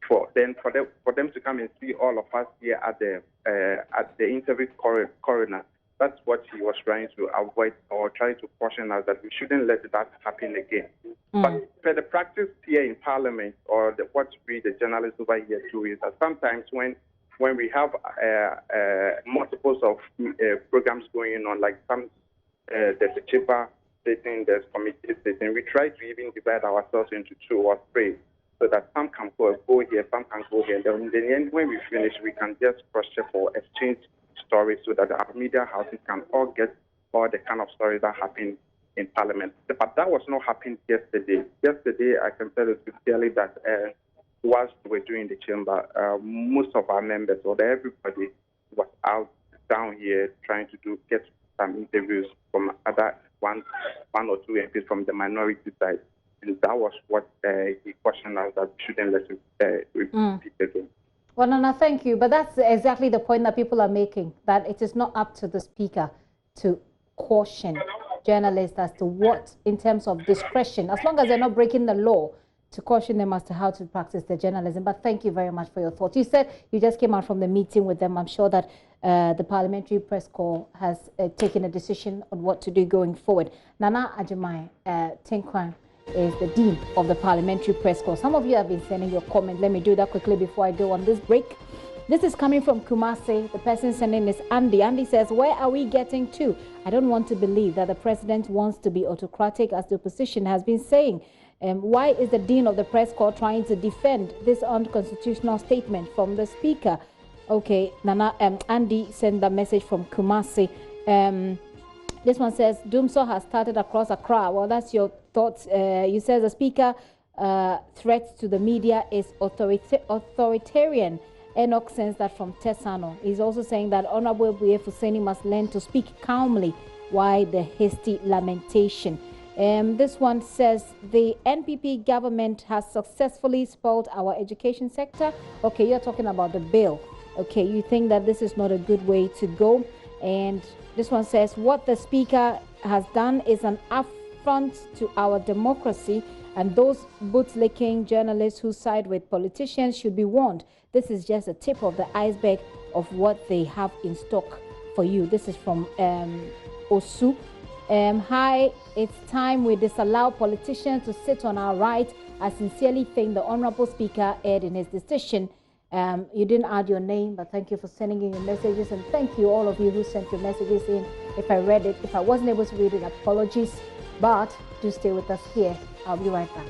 For them to come and see all of us here at the interview coroner. That's what he was trying to avoid, or trying to caution us that we shouldn't let that happen again. But for the practice here in Parliament, or what we, the journalists over here, do is that sometimes when we have multiples of programs going on, like there's a chamber sitting, there's committee sitting, we try to even divide ourselves into 2 or 3. So that some can go here, some can go here. And then in the end, when we finish, we can just cross-check or exchange stories so that our media houses can all get all the kind of stories that happen in Parliament. But that was not happening yesterday. Yesterday, I can tell you clearly that whilst we were doing the chamber, most of our members, or everybody, was out down here trying to get some interviews from other one or 2 MPs from the minority side. And that was what he cautioned us that we shouldn't let it repeat again. Well, Nana, thank you. But that's exactly the point that people are making, that it is not up to the speaker to caution journalists as to what, in terms of discretion, as long as they're not breaking the law, to caution them as to how to practice their journalism. But thank you very much for your thoughts. You said you just came out from the meeting with them. I'm sure that the Parliamentary Press Corps has taken a decision on what to do going forward. Nana Ajimai Tinkwan is the Dean of the Parliamentary Press Corps. Some of you have been sending your comment. Let me do that quickly before I go on this break. This is coming from Kumasi. The person sending is Andy. Andy says, where are we getting to? I don't want to believe that the president wants to be autocratic, as the opposition has been saying. Why is the Dean of the Press Corps trying to defend this unconstitutional statement from the speaker? Okay, Nana, Andy sent that message from Kumasi. This one says, Dumso has started across Accra. Well, that's your thoughts. You says the speaker threat to the media is authoritarian. Enoch sends that from Tesano. He's also saying that Honorable B.F. Husseini must learn to speak calmly. Why the hasty lamentation? This one says the NPP government has successfully spoiled our education sector. Okay, you're talking about the bill. Okay, you think that this is not a good way to go. And this one says what the speaker has done is an affront to our democracy, and those bootlicking journalists who side with politicians should be warned. This is just a tip of the iceberg of what they have in stock for you. This is from Osu. Hi, it's time we disallow politicians to sit on our right. I sincerely think the Honorable Speaker erred in his decision. You didn't add your name, but thank you for sending in your messages, and thank you all of you who sent your messages in. If I read it, if I wasn't able to read it, apologies, but do stay with us here. I'll be right back.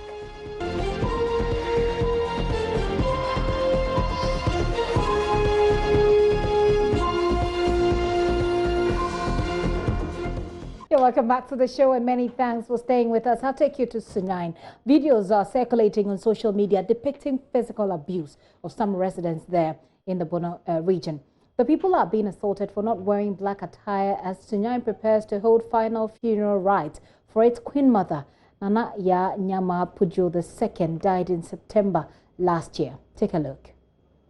Welcome back to the show, and many thanks for staying with us. I'll take you to Sunyani. Videos are circulating on social media depicting physical abuse of some residents there in the Bono region. The people are being assaulted for not wearing black attire as Sunyani prepares to hold final funeral rites for its queen mother. Nana Ya Nyama Pujo II died in September last year. Take a look.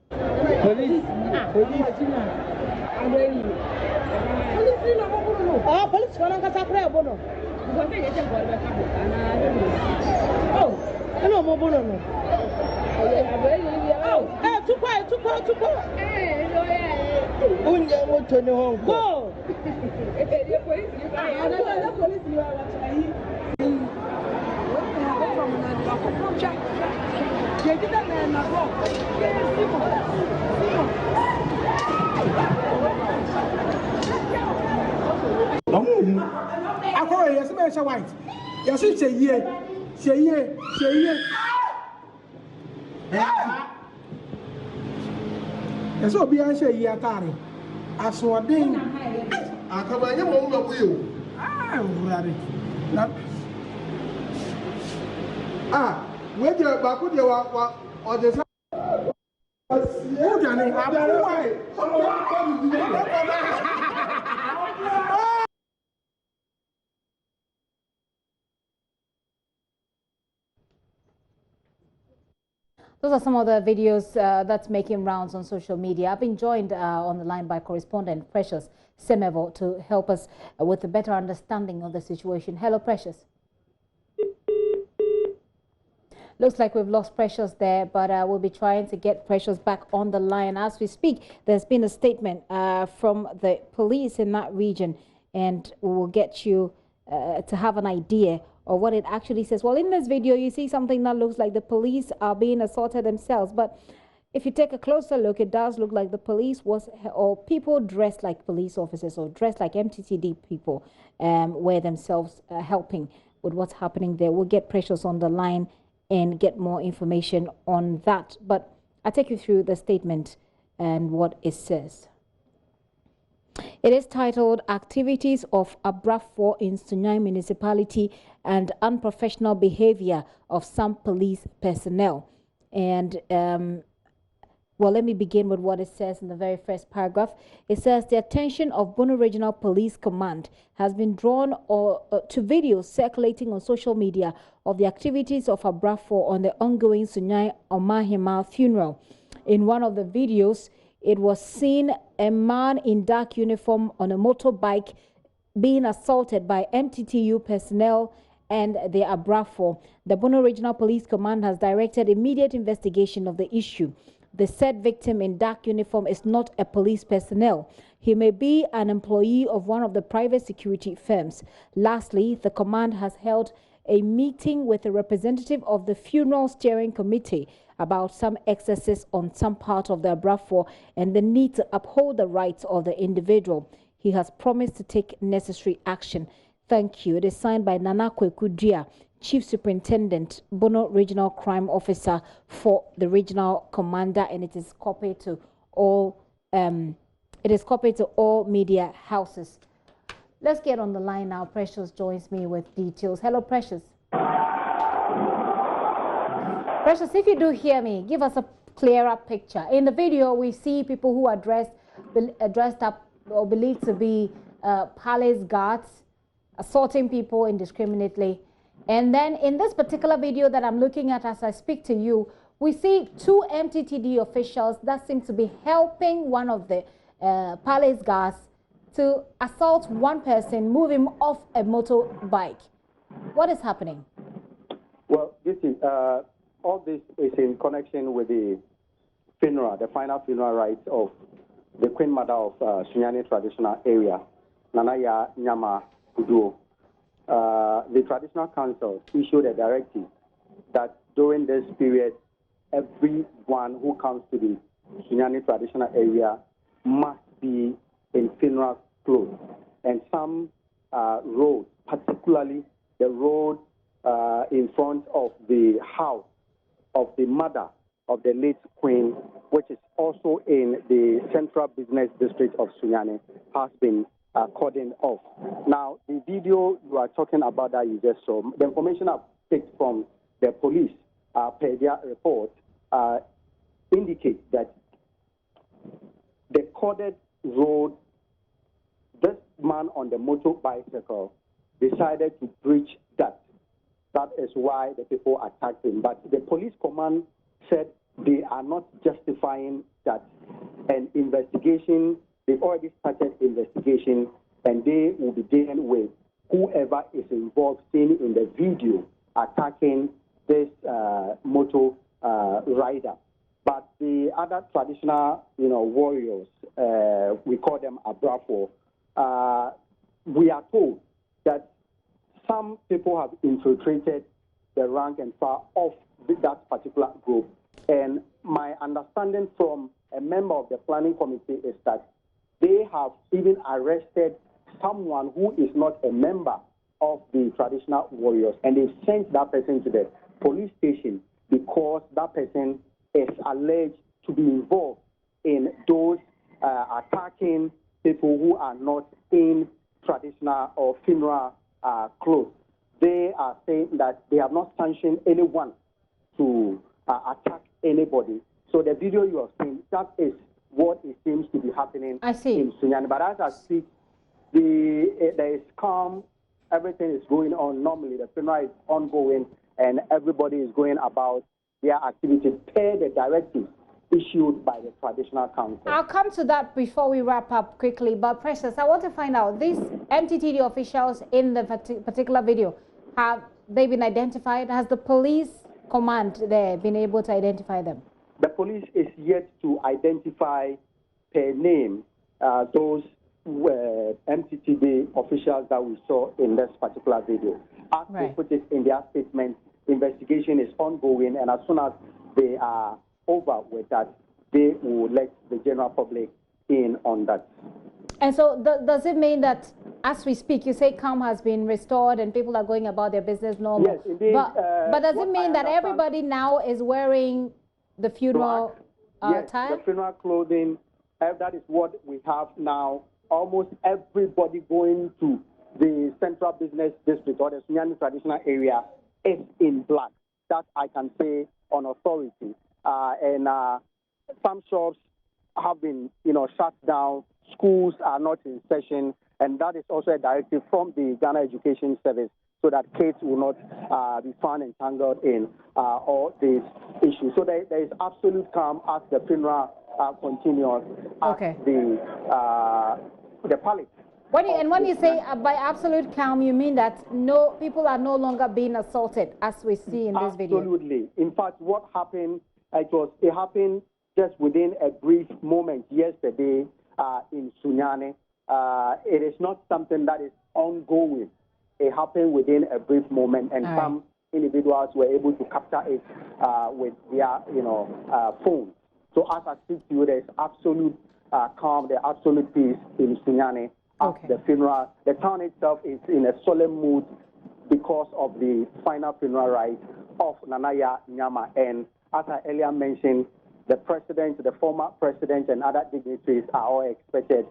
Police. Oh, police want to get a bono. Oh, hello, Mobono. Oh, too quiet. Unja won't turn home. Go. White. Yes, it's a year. Yes, I'll be answer ye atari. As one thing, I come by your mom of you. I'm ready. Where you are back with your or the Those are some of the videos that's making rounds on social media. I've been joined on the line by correspondent Precious Semevo to help us with a better understanding of the situation. Hello, Precious. Looks like we've lost Precious there, but we'll be trying to get Precious back on the line. As we speak, there's been a statement from the police in that region, and we will get you to have an idea of what it actually says. Well, in this video, you see something that looks like the police are being assaulted themselves, but if you take a closer look, it does look like the police or people dressed like police officers or dressed like MTTD people were themselves helping with what's happening there. We'll get Precious on the line and get more information on that. But I'll take you through the statement and what it says. It is titled Activities of Abrafo in Sunyani Municipality and Unprofessional Behavior of Some Police Personnel. And well, let me begin with what it says in the very first paragraph. It says the attention of Bono Regional Police Command has been drawn to videos circulating on social media of the activities of Abrafo on the ongoing Sunyani Omahima funeral. In one of the videos, it was seen a man in dark uniform on a motorbike being assaulted by MTTU personnel and the Abrafo. The Bono Regional Police Command has directed immediate investigation of the issue. The said victim in dark uniform is not a police personnel. He may be an employee of one of the private security firms. Lastly, the command has held a meeting with a representative of the funeral steering committee about some excesses on some part of the Abrafo and the need to uphold the rights of the individual. He has promised to take necessary action. Thank you. It is signed by Nana Kwekudia, Chief Superintendent, Bono Regional Crime Officer for the Regional Commander, and it is copied to all media houses. Let's get on the line now. Precious joins me with details. Hello, Precious. Precious, if you do hear me, give us a clearer picture. In the video, we see people who are dressed up or believed to be palace guards, assaulting people indiscriminately. And then in this particular video that I'm looking at as I speak to you, we see two MTTD officials that seem to be helping one of the palace guards to assault one person, move him off a motorbike. What is happening? Well, this is all this is in connection with the funeral, the final funeral rites of the Queen Mother of Sunyani traditional area, Nanaya Nyama Uduo. The Traditional Council issued a directive that during this period, everyone who comes to the Sunyani traditional area must be in funeral clothes. And some roads, particularly the road in front of the house of the mother of the late queen, which is also in the central business district of Sunyani, has been cordoned off. Now, the video you are talking about that you just saw, the information I've picked from the police per their report indicates that the corded road, this man on the motorbicycle decided to breach that. That is why the people attacked him. But the police command said they are not justifying that. An investigation, they've already started investigation, and they will be dealing with whoever is involved seen in the video attacking this motor rider. But the other traditional, warriors, we call them Abrafo, we are told that some people have infiltrated the rank and file of that particular group. And my understanding from a member of the planning committee is that they have even arrested someone who is not a member of the traditional warriors, and they've sent that person to the police station because that person is alleged to be involved in those attacking people who are not in traditional or funeral clothes. They are saying that they have not sanctioned anyone to attack anybody. So the video you have seen, that is what it seems to be happening in Sunyani. But as I speak, there is calm, everything is going on normally, the funeral is ongoing, and everybody is going about their activities per the directives issued by the traditional council. I'll come to that before we wrap up quickly, but Precious, I want to find out, these MTTD officials in the particular video, have they been identified? Has the police command there been able to identify them? The police is yet to identify per name those MTTD officials that we saw in this particular video. As they put it in their statement, the investigation is ongoing, and as soon as they are over with that, they will let the general public in on that. And so does it mean that as we speak, you say calm has been restored and people are going about their business normal? Yes, indeed. But does it mean that everybody now is wearing the funeral attire? Yes, the funeral clothing, that is what we have now. Almost everybody going to the central business district or the Sunyani traditional area is in black. That I can say on authority. And some shops have been, shut down. Schools are not in session, and that is also a directive from the Ghana Education Service, so that kids will not be found entangled in all these issues. So there is absolute calm as the funeral continues at the palace. When you say by absolute calm, you mean that people are no longer being assaulted, as we see in this video? Absolutely. In fact, what happened, it happened just within a brief moment yesterday in Sunyani. It is not something that is ongoing. It happened within a brief moment, and some individuals were able to capture it with their phone. So as I speak to you, there is absolute calm, the absolute peace in Sunyani. The funeral, the town itself is in a solemn mood because of the final funeral rite of Nanaya Nyama. And as I earlier mentioned, the president, the former president, and other dignitaries are all expected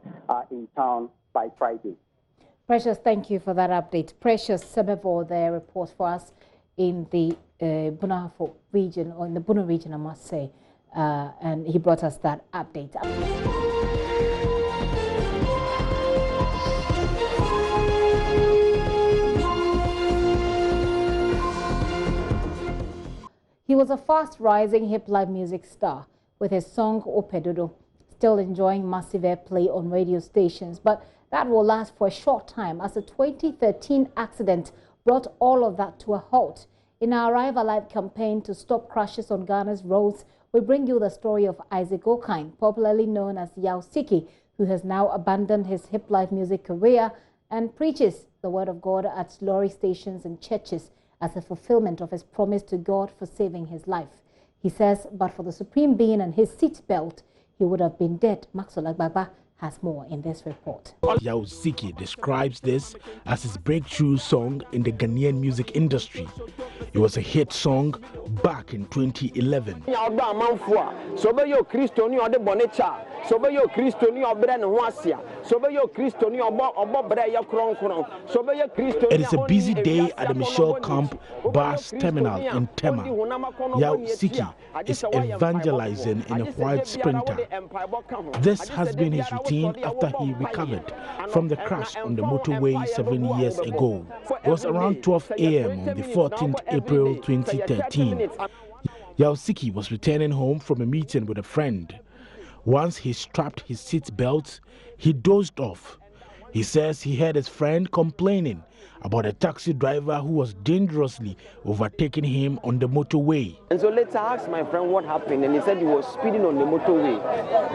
in town by Friday. Precious, thank you for that update. Precious Sebevo there reports for us in the Bunafo region, or in the Bunu region, I must say, and he brought us that update. He was a fast-rising hip live music star with his song Opedodo, still enjoying massive airplay on radio stations. But that will last for a short time as the 2013 accident brought all of that to a halt. In our Arrive Alive campaign to stop crashes on Ghana's roads, we bring you the story of Isaac Okine, popularly known as Yao Siki, who has now abandoned his hip live music career and preaches the word of God at lorry stations and churches as a fulfillment of his promise to God for saving his life. He says, but for the Supreme Being and his seat belt, he would have been dead. Maxwell Agbagba has more in this report. Yao Siki describes this as his breakthrough song in the Ghanaian music industry. It was a hit song back in 2011. It is a busy day at the Michelle Camp bus terminal in Tema. Yao Siki is evangelizing in a white Sprinter. This has been his routine after he recovered from the crash on the motorway 7 years ago. It was around 12 a.m. on the 14th April 2013. Yao Siki was returning home from a meeting with a friend. Once he strapped his seat belt, he dozed off. He says he heard his friend complaining about a taxi driver who was dangerously overtaking him on the motorway. And so later I asked my friend what happened, and he said he was speeding on the motorway,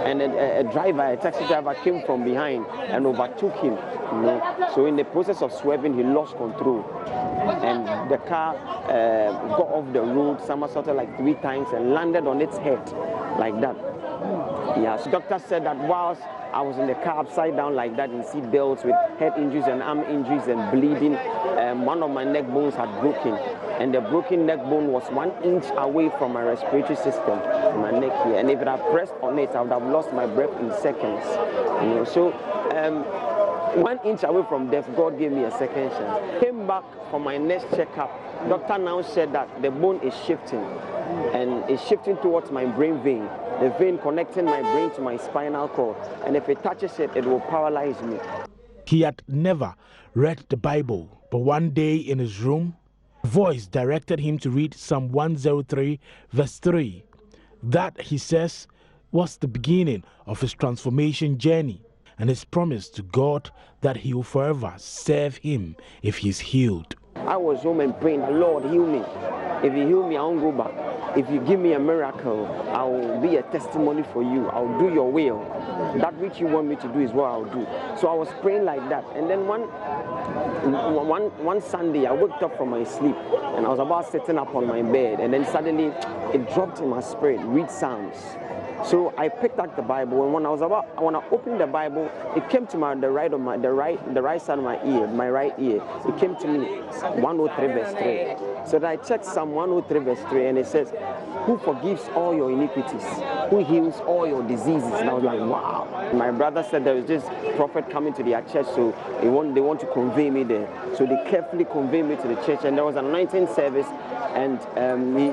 and a taxi driver came from behind and overtook him. You know? So in the process of swerving, he lost control, and the car got off the road, somersaulted like 3 times and landed on its head like that. Yeah, so doctor said that whilst I was in the car upside down like that in seat belts with head injuries and arm injuries and bleeding, one of my neck bones had broken, and the broken neck bone was 1 inch away from my respiratory system in my neck here, and if it had pressed on it, I would have lost my breath in seconds. You know, so 1 inch away from death, God gave me a second chance. Came back for my next checkup. Doctor now said that the bone is shifting, and it's shifting towards my brain vein, the vein connecting my brain to my spinal cord, and if it touches it, it will paralyze me. He had never read the Bible, but one day in his room, a voice directed him to read Psalm 103, verse 3. That, he says, was the beginning of his transformation journey and his promise to God that he will forever serve him if he is healed. I was home and praying, Lord, heal me. If you heal me, I won't go back. If you give me a miracle, I will be a testimony for you. I'll do your will. That which you want me to do is what I'll do. So I was praying like that. And then one Sunday, I woke up from my sleep, and I was about sitting up on my bed, and then suddenly it dropped in my spirit, read Psalms. So I picked up the Bible, and when I opened the Bible, it came to the right side of my ear, my right ear. It came to me 103 verse 3. So I checked Psalm 103 verse 3, and it says, "Who forgives all your iniquities, who heals all your diseases." And I was like, wow. My brother said there was this prophet coming to their church, so they want to convey me there. So they carefully conveyed me to the church, and there was an anointing service, and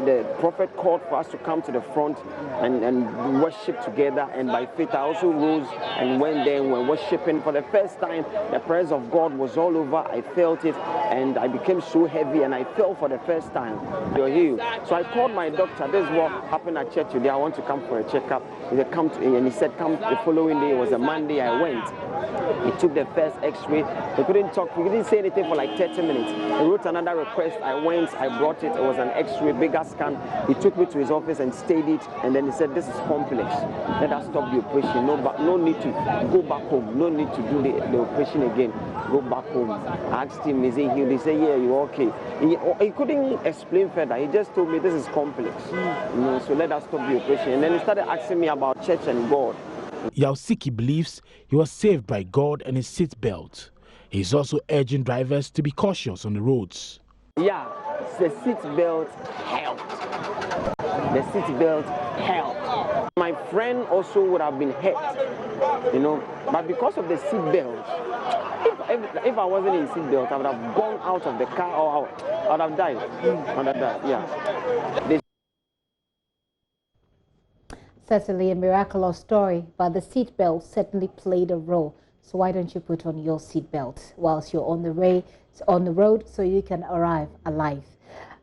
the prophet called for us to come to the front and worship together. And by faith, I also rose and went there and were worshiping. For the first time, the presence of God was all over. I felt it, and I became so heavy, and I fell for the first time. You're healed. So I called my doctor. This is what happened at church today. I want to come for a checkup. He said, come to me, and he said, come the following day. It was a Monday. I went. He took the first X-ray. He couldn't talk. He didn't say anything for like 30 minutes. He wrote another request. I went. I brought it. It was an X-ray, bigger scan. He took me to his office and stayed it. And then he said, this is complex. Let us stop the operation. No need to go back home. No need to do the operation again. Go back home. I asked him, is he healed? He said, yeah, you're okay. He couldn't explain further. He just told me this is complex. So let us stop the operation. And then he started asking me about church and God. Yausiki believes he was saved by God and his seatbelt. He's also urging drivers to be cautious on the roads. Yeah, the seatbelt helped. The seatbelt helped. My friend also would have been hurt, but because of the seatbelt, if I wasn't in seatbelt, I would have gone out of the car or I would have died. Yeah. Certainly a miraculous story, but the seatbelt certainly played a role. So why don't you put on your seatbelt whilst you're on the road so you can arrive alive?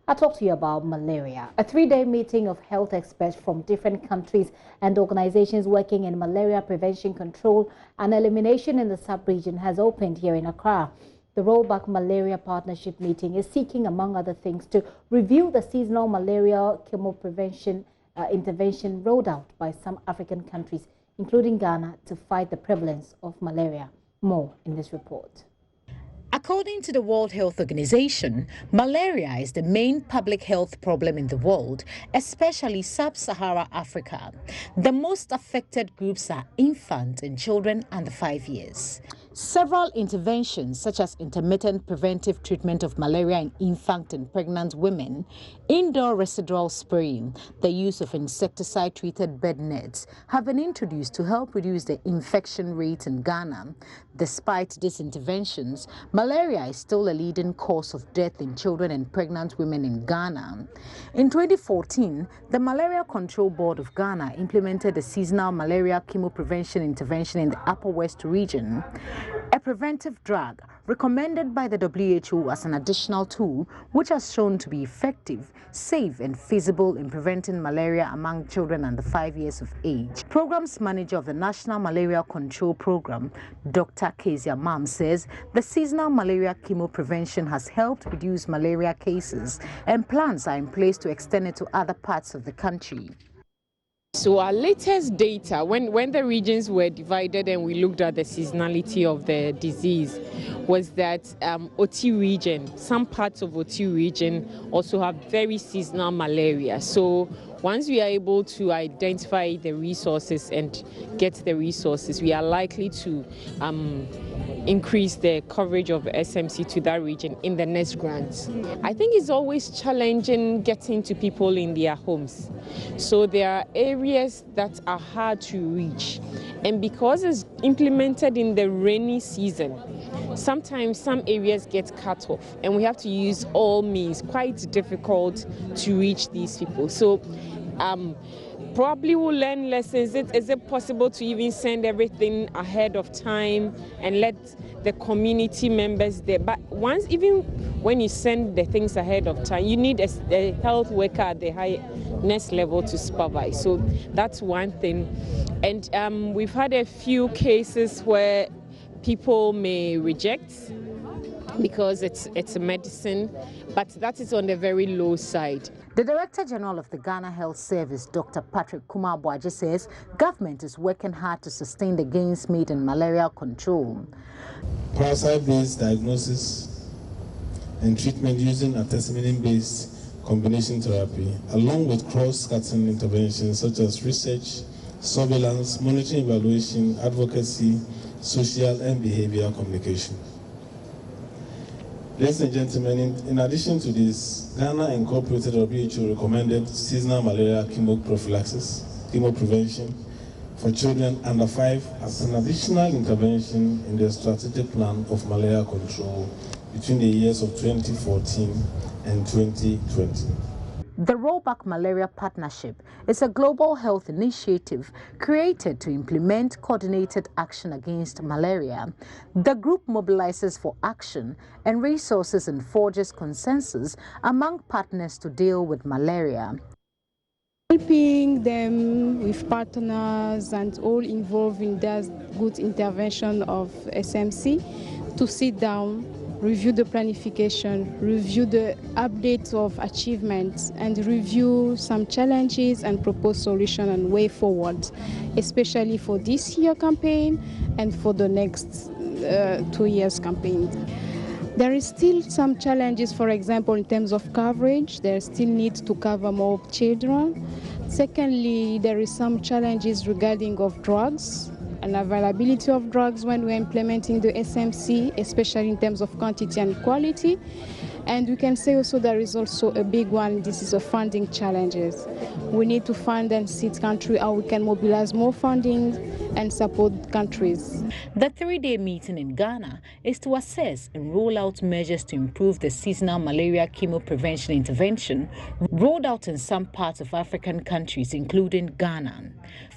I'll talk to you about malaria. A 3-day meeting of health experts from different countries and organizations working in malaria prevention, control and elimination in the sub-region has opened here in Accra. The Rollback Malaria Partnership meeting is seeking, among other things, to review the seasonal malaria chemo prevention intervention rolled out by some African countries, including Ghana, to fight the prevalence of malaria. More in this report. According to the World Health Organization, malaria is the main public health problem in the world, especially sub-Saharan Africa. The most affected groups are infants and children under 5 years. Several interventions, such as intermittent preventive treatment of malaria in infant and pregnant women, indoor residual spraying, the use of insecticide-treated bed nets, have been introduced to help reduce the infection rate in Ghana. Despite these interventions, malaria is still a leading cause of death in children and pregnant women in Ghana. In 2014, the Malaria Control Board of Ghana implemented a seasonal malaria chemo prevention intervention in the Upper West region. a preventive drug recommended by the WHO as an additional tool which has shown to be effective, safe and feasible in preventing malaria among children under 5 years of age. Programs Manager of the National Malaria Control Program, Dr. Kezia Mam, says the seasonal malaria chemo prevention has helped reduce malaria cases and plans are in place to extend it to other parts of the country. So our latest data, when the regions were divided and we looked at the seasonality of the disease, was that Oti region, some parts of Oti region also have very seasonal malaria. So once we are able to identify the resources and get the resources, we are likely to increase the coverage of SMC to that region in the next grants. I think it's always challenging getting to people in their homes. So there are areas that are hard to reach. And because it's implemented in the rainy season, sometimes some areas get cut off and we have to use all means, quite difficult to reach these people. So probably we'll learn lessons. Is it possible to even send everything ahead of time and let the community members there? But even when you send the things ahead of time, you need a health worker at the highest level to supervise. So that's one thing. And we've had a few cases where people may reject because it's a medicine, but that is on the very low side. The Director General of the Ghana Health Service, Dr. Patrick Kumar-Boaji, says government is working hard to sustain the gains made in malaria control. Parasite-based diagnosis and treatment using artemisinin-based combination therapy, along with cross-cutting interventions such as research, surveillance, monitoring, evaluation, advocacy, social and behavioral communication. Ladies and gentlemen, in addition to this, Ghana incorporated WHO recommended seasonal malaria chemo prophylaxis, chemo prevention for children under 5 as an additional intervention in the strategic plan of malaria control between the years of 2014 and 2020. The Rollback Malaria Partnership is a global health initiative created to implement coordinated action against malaria. The group mobilizes for action and resources and forges consensus among partners to deal with malaria. Helping them with partners and all involved in that good intervention of SMC to sit down, review the planification, review the updates of achievements, and review some challenges and propose solution and way forward, especially for this year campaign and for the next 2 years campaign. There is still some challenges, for example, in terms of coverage. There still needs to cover more children. Secondly, there is some challenges regarding of drugs and availability of drugs when we're implementing the SMC, especially in terms of quantity and quality. And we can say also there is also a big one, this is a funding challenges. We need to fund and see country how we can mobilize more funding and support countries. The 3-day meeting in Ghana is to assess and roll out measures to improve the seasonal malaria chemo prevention intervention rolled out in some parts of African countries, including Ghana.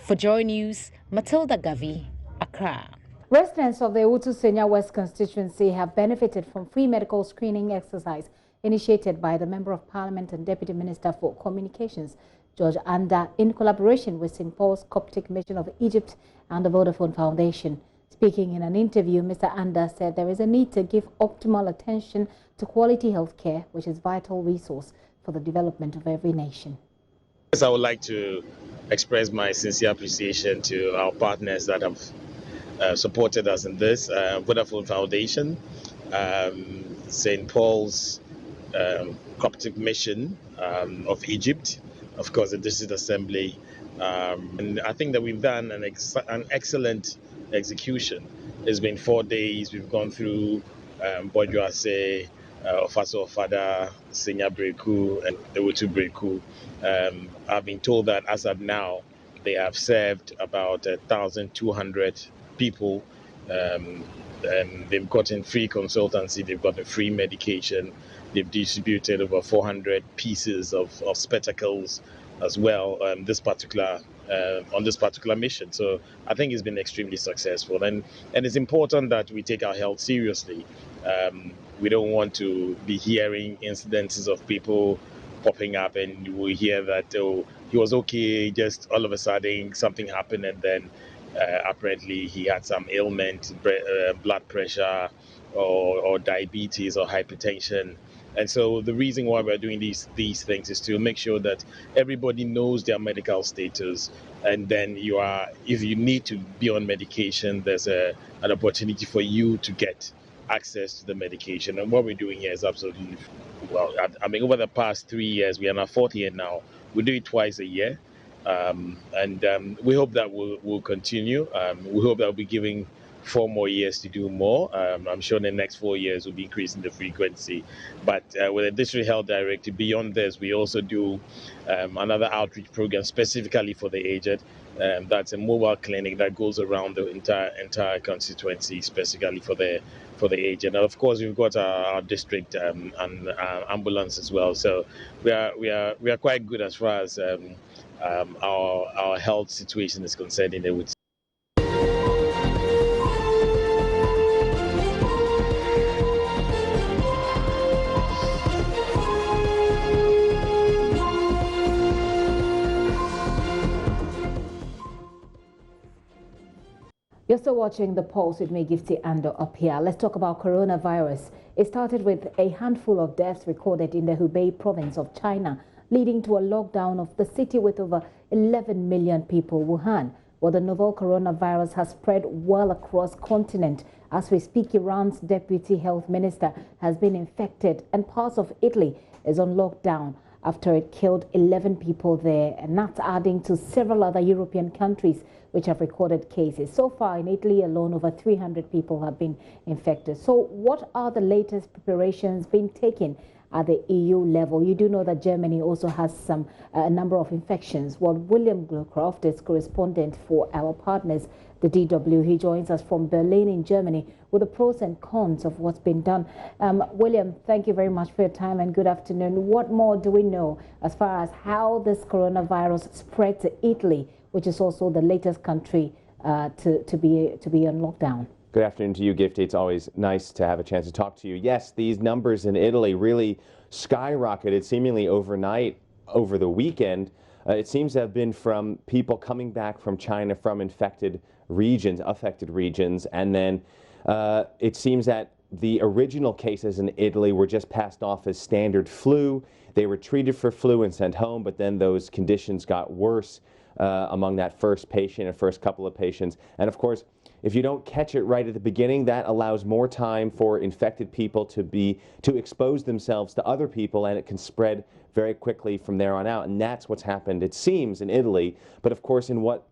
For JoyNews, Matilda Gavi, Accra. Residents of the Owutu-Senya West constituency have benefited from free medical screening exercise initiated by the Member of Parliament and Deputy Minister for Communications, George Anda, in collaboration with St. Paul's Coptic Mission of Egypt and the Vodafone Foundation. Speaking in an interview, Mr. Anda said there is a need to give optimal attention to quality health care, which is a vital resource for the development of every nation. Yes, I would like to express my sincere appreciation to our partners that have supported us in this, Vodafone Foundation, St. Paul's Coptic Mission of Egypt, of course the District Assembly, and I think that we've done an excellent execution. It's been 4 days. We've gone through Bojuase, Ofaso Ofada, Senya Breku, and the Owutu Breku. I've been told that as of now, they have served about 1,200 people, and they've gotten free consultancy, they've gotten free medication, they've distributed over 400 pieces of spectacles as well on this particular mission. So I think it's been extremely successful, and it's important that we take our health seriously. We don't want to be hearing incidences of people popping up, and we hear that, oh, he was okay, just all of a sudden something happened, and then apparently he had some ailment, blood pressure, or diabetes or hypertension. And so the reason why we're doing these things is to make sure that everybody knows their medical status, and then if you need to be on medication, there's an opportunity for you to get access to the medication. And what we're doing here is absolutely well. I mean, over the past 3 years, we are in our 4th year now. We do it twice a year, and we hope that will continue. We hope that we'll be giving 4 more years to do more. I'm sure in the next 4 years we'll be increasing the frequency. But with the District Health Director, beyond this, we also do another outreach program specifically for the aged. That's a mobile clinic that goes around the entire constituency, specifically for the aged. And of course, we've got our district and ambulance as well. So we are quite good as far as our health situation is concerned in the. You're still watching The Pulse with me, Gifty Ando, up here. Let's talk about coronavirus. It started with a handful of deaths recorded in the Hubei province of China, leading to a lockdown of the city with over 11 million people, Wuhan. Well, the novel coronavirus has spread well across continent. As we speak, Iran's deputy health minister has been infected, and parts of Italy is on lockdown after it killed 11 people there, and that's adding to several other European countries which have recorded cases. So far in Italy alone, over 300 people have been infected. So what are the latest preparations being taken at the EU level? You do know that Germany also has a number of infections. Well, William Gilcroft is correspondent for our partners, the DW. He joins us from Berlin in Germany with the pros and cons of what's been done. William, thank you very much for your time and good afternoon. What more do we know as far as how this coronavirus spread to Italy, which is also the latest country to be on lockdown? Good afternoon to you, Gifty. It's always nice to have a chance to talk to you. Yes, these numbers in Italy really skyrocketed seemingly overnight over the weekend. It seems to have been from people coming back from China from affected regions, and then it seems that the original cases in Italy were just passed off as standard flu. They were treated for flu and sent home, but then those conditions got worse among that first patient and first couple of patients. And of course, if you don't catch it right at the beginning, that allows more time for infected people to expose themselves to other people, and it can spread very quickly from there on out. And that's what's happened, it seems, in Italy. But of course, in what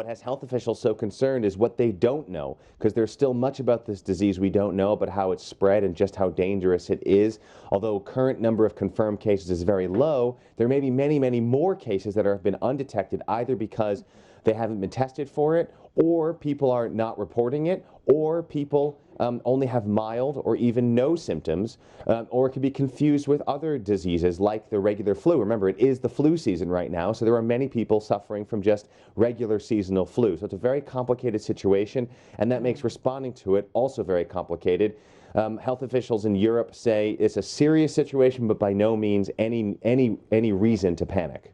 has health officials so concerned is what they don't know, because there's still much about this disease we don't know about how it's spread and just how dangerous it is. Although current number of confirmed cases is very low, there may be many, many more cases that have been undetected, either because they haven't been tested for it, or people are not reporting it, or people only have mild or even no symptoms, or it could be confused with other diseases like the regular flu. Remember, it is the flu season right now, so there are many people suffering from just regular seasonal flu. So it's a very complicated situation, and that makes responding to it also very complicated. Health officials in Europe say it's a serious situation, but by no means any reason to panic.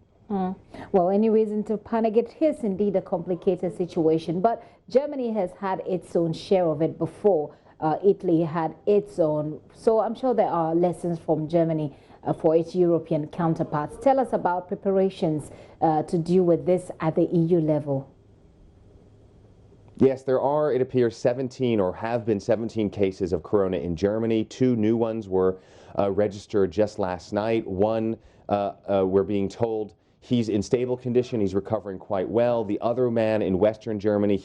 Well, any reason to panic? It is indeed a complicated situation, but Germany has had its own share of it before. Italy had its own. So I'm sure there are lessons from Germany for its European counterparts. Tell us about preparations to deal with this at the EU level. Yes, there are, it appears, 17 or have been 17 cases of corona in Germany. 2 new ones were registered just last night. One, we're being told, he's in stable condition. He's recovering quite well. The other man in Western Germany,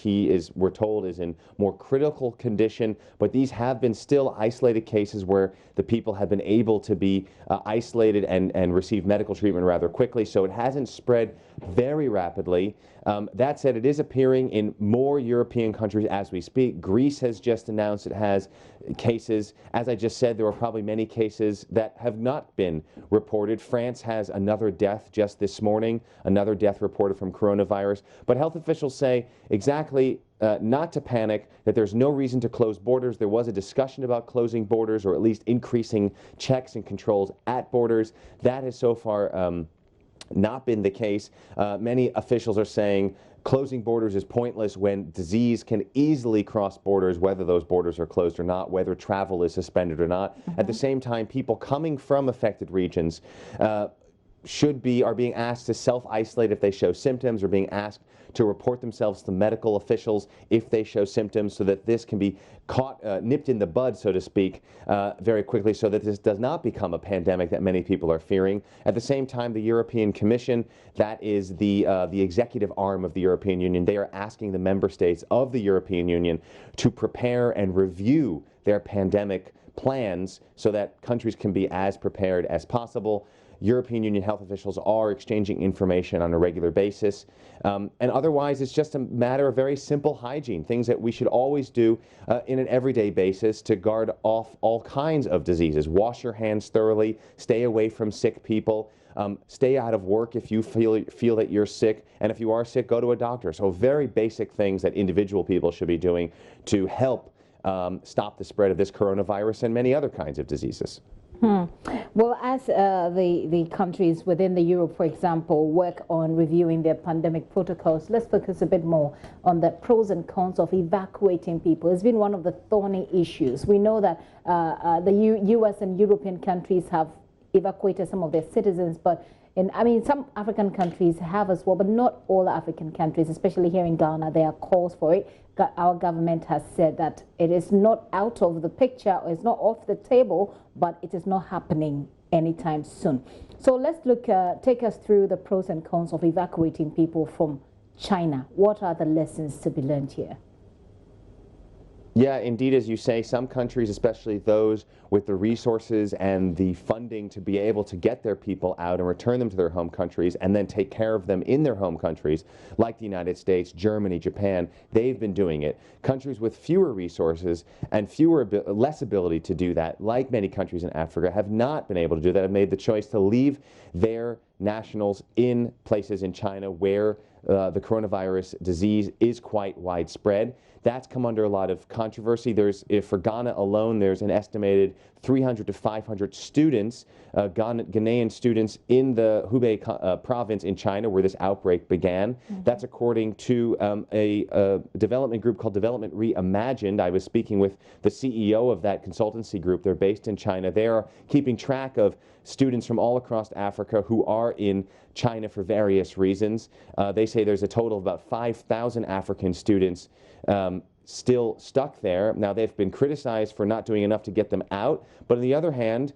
we're told, is in more critical condition. But these have been still isolated cases where the people have been able to be isolated and receive medical treatment rather quickly. So it hasn't spread very rapidly. That said, it is appearing in more European countries as we speak. Greece has just announced it has cases. As I just said, there are probably many cases that have not been reported. France has another death just this morning, another death reported from coronavirus. But health officials say exactly not to panic, that there's no reason to close borders. There was a discussion about closing borders, or at least increasing checks and controls at borders. That has so far not been the case. Many officials are saying closing borders is pointless when disease can easily cross borders, whether those borders are closed or not, whether travel is suspended or not. At the same time, people coming from affected regions are being asked to self-isolate if they show symptoms, or being asked to report themselves to medical officials if they show symptoms, so that this can be caught, nipped in the bud, so to speak, very quickly, so that this does not become a pandemic that many people are fearing. At the same time, the European Commission, that is the executive arm of the European Union, they are asking the member states of the European Union to prepare and review their pandemic plans so that countries can be as prepared as possible. European Union health officials are exchanging information on a regular basis. And otherwise, it's just a matter of very simple hygiene, things that we should always do in an everyday basis to guard off all kinds of diseases. Wash your hands thoroughly, stay away from sick people, stay out of work if you feel that you're sick, and if you are sick, go to a doctor. So very basic things that individual people should be doing to help stop the spread of this coronavirus and many other kinds of diseases. Well, as the countries within the Europe, for example, work on reviewing their pandemic protocols, let's focus a bit more on the pros and cons of evacuating people. It's been one of the thorny issues. We know that the U.S. and European countries have evacuated some of their citizens, but some African countries have as well, but not all African countries, especially here in Ghana. There are calls for it. Our government has said that it is not out of the picture, or it's not off the table, but it is not happening anytime soon. So let's take us through the pros and cons of evacuating people from China. What are the lessons to be learned here? Yeah, indeed, as you say, some countries, especially those with the resources and the funding to be able to get their people out and return them to their home countries and then take care of them in their home countries, like the United States, Germany, Japan, they've been doing it. Countries with fewer resources and less ability to do that, like many countries in Africa, have not been able to do that, have made the choice to leave their nationals in places in China where the coronavirus disease is quite widespread. That's come under a lot of controversy. For Ghana alone, there's an estimated 300 to 500 students, Ghanaian students in the Hubei province in China where this outbreak began. That's according to a development group called Development Reimagined. I was speaking with the CEO of that consultancy group. They're based in China. They are keeping track of students from all across Africa who are in China for various reasons. They say there's a total of about 5,000 African students still stuck there. Now, they've been criticized for not doing enough to get them out, but on the other hand,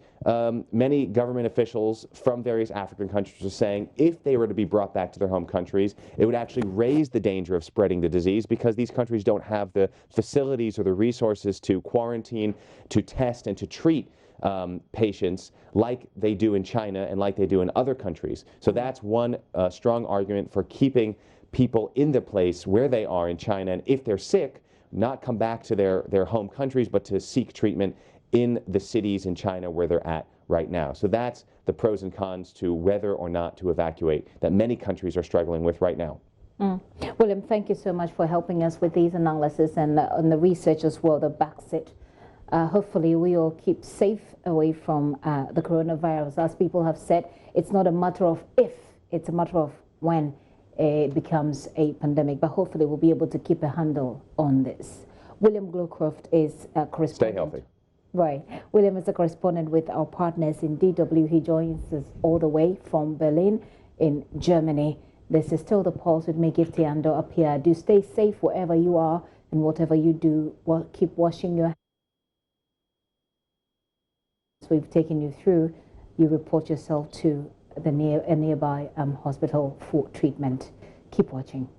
many government officials from various African countries are saying if they were to be brought back to their home countries, it would actually raise the danger of spreading the disease, because these countries don't have the facilities or the resources to quarantine, to test, and to treat patients like they do in China and like they do in other countries. So that's one strong argument for keeping people in the place where they are in China, and if they're sick, not come back to their home countries, but to seek treatment in the cities in China where they're at right now. So that's the pros and cons to whether or not to evacuate that many countries are struggling with right now. William, thank you so much for helping us with these analysis and the research as well that backs it. Hopefully we all keep safe away from the coronavirus. As people have said, it's not a matter of if, it's a matter of when it becomes a pandemic, but hopefully we'll be able to keep a handle on this. William Glowcroft is a correspondent. Stay healthy. Right. William is a correspondent with our partners in DW. He joins us all the way from Berlin in Germany. This is still The Pulse with me, Gifty Ando, up here. Do stay safe wherever you are, and whatever you do, keep washing your hands. We've taken you through. You report yourself to a nearby hospital for treatment. Keep watching.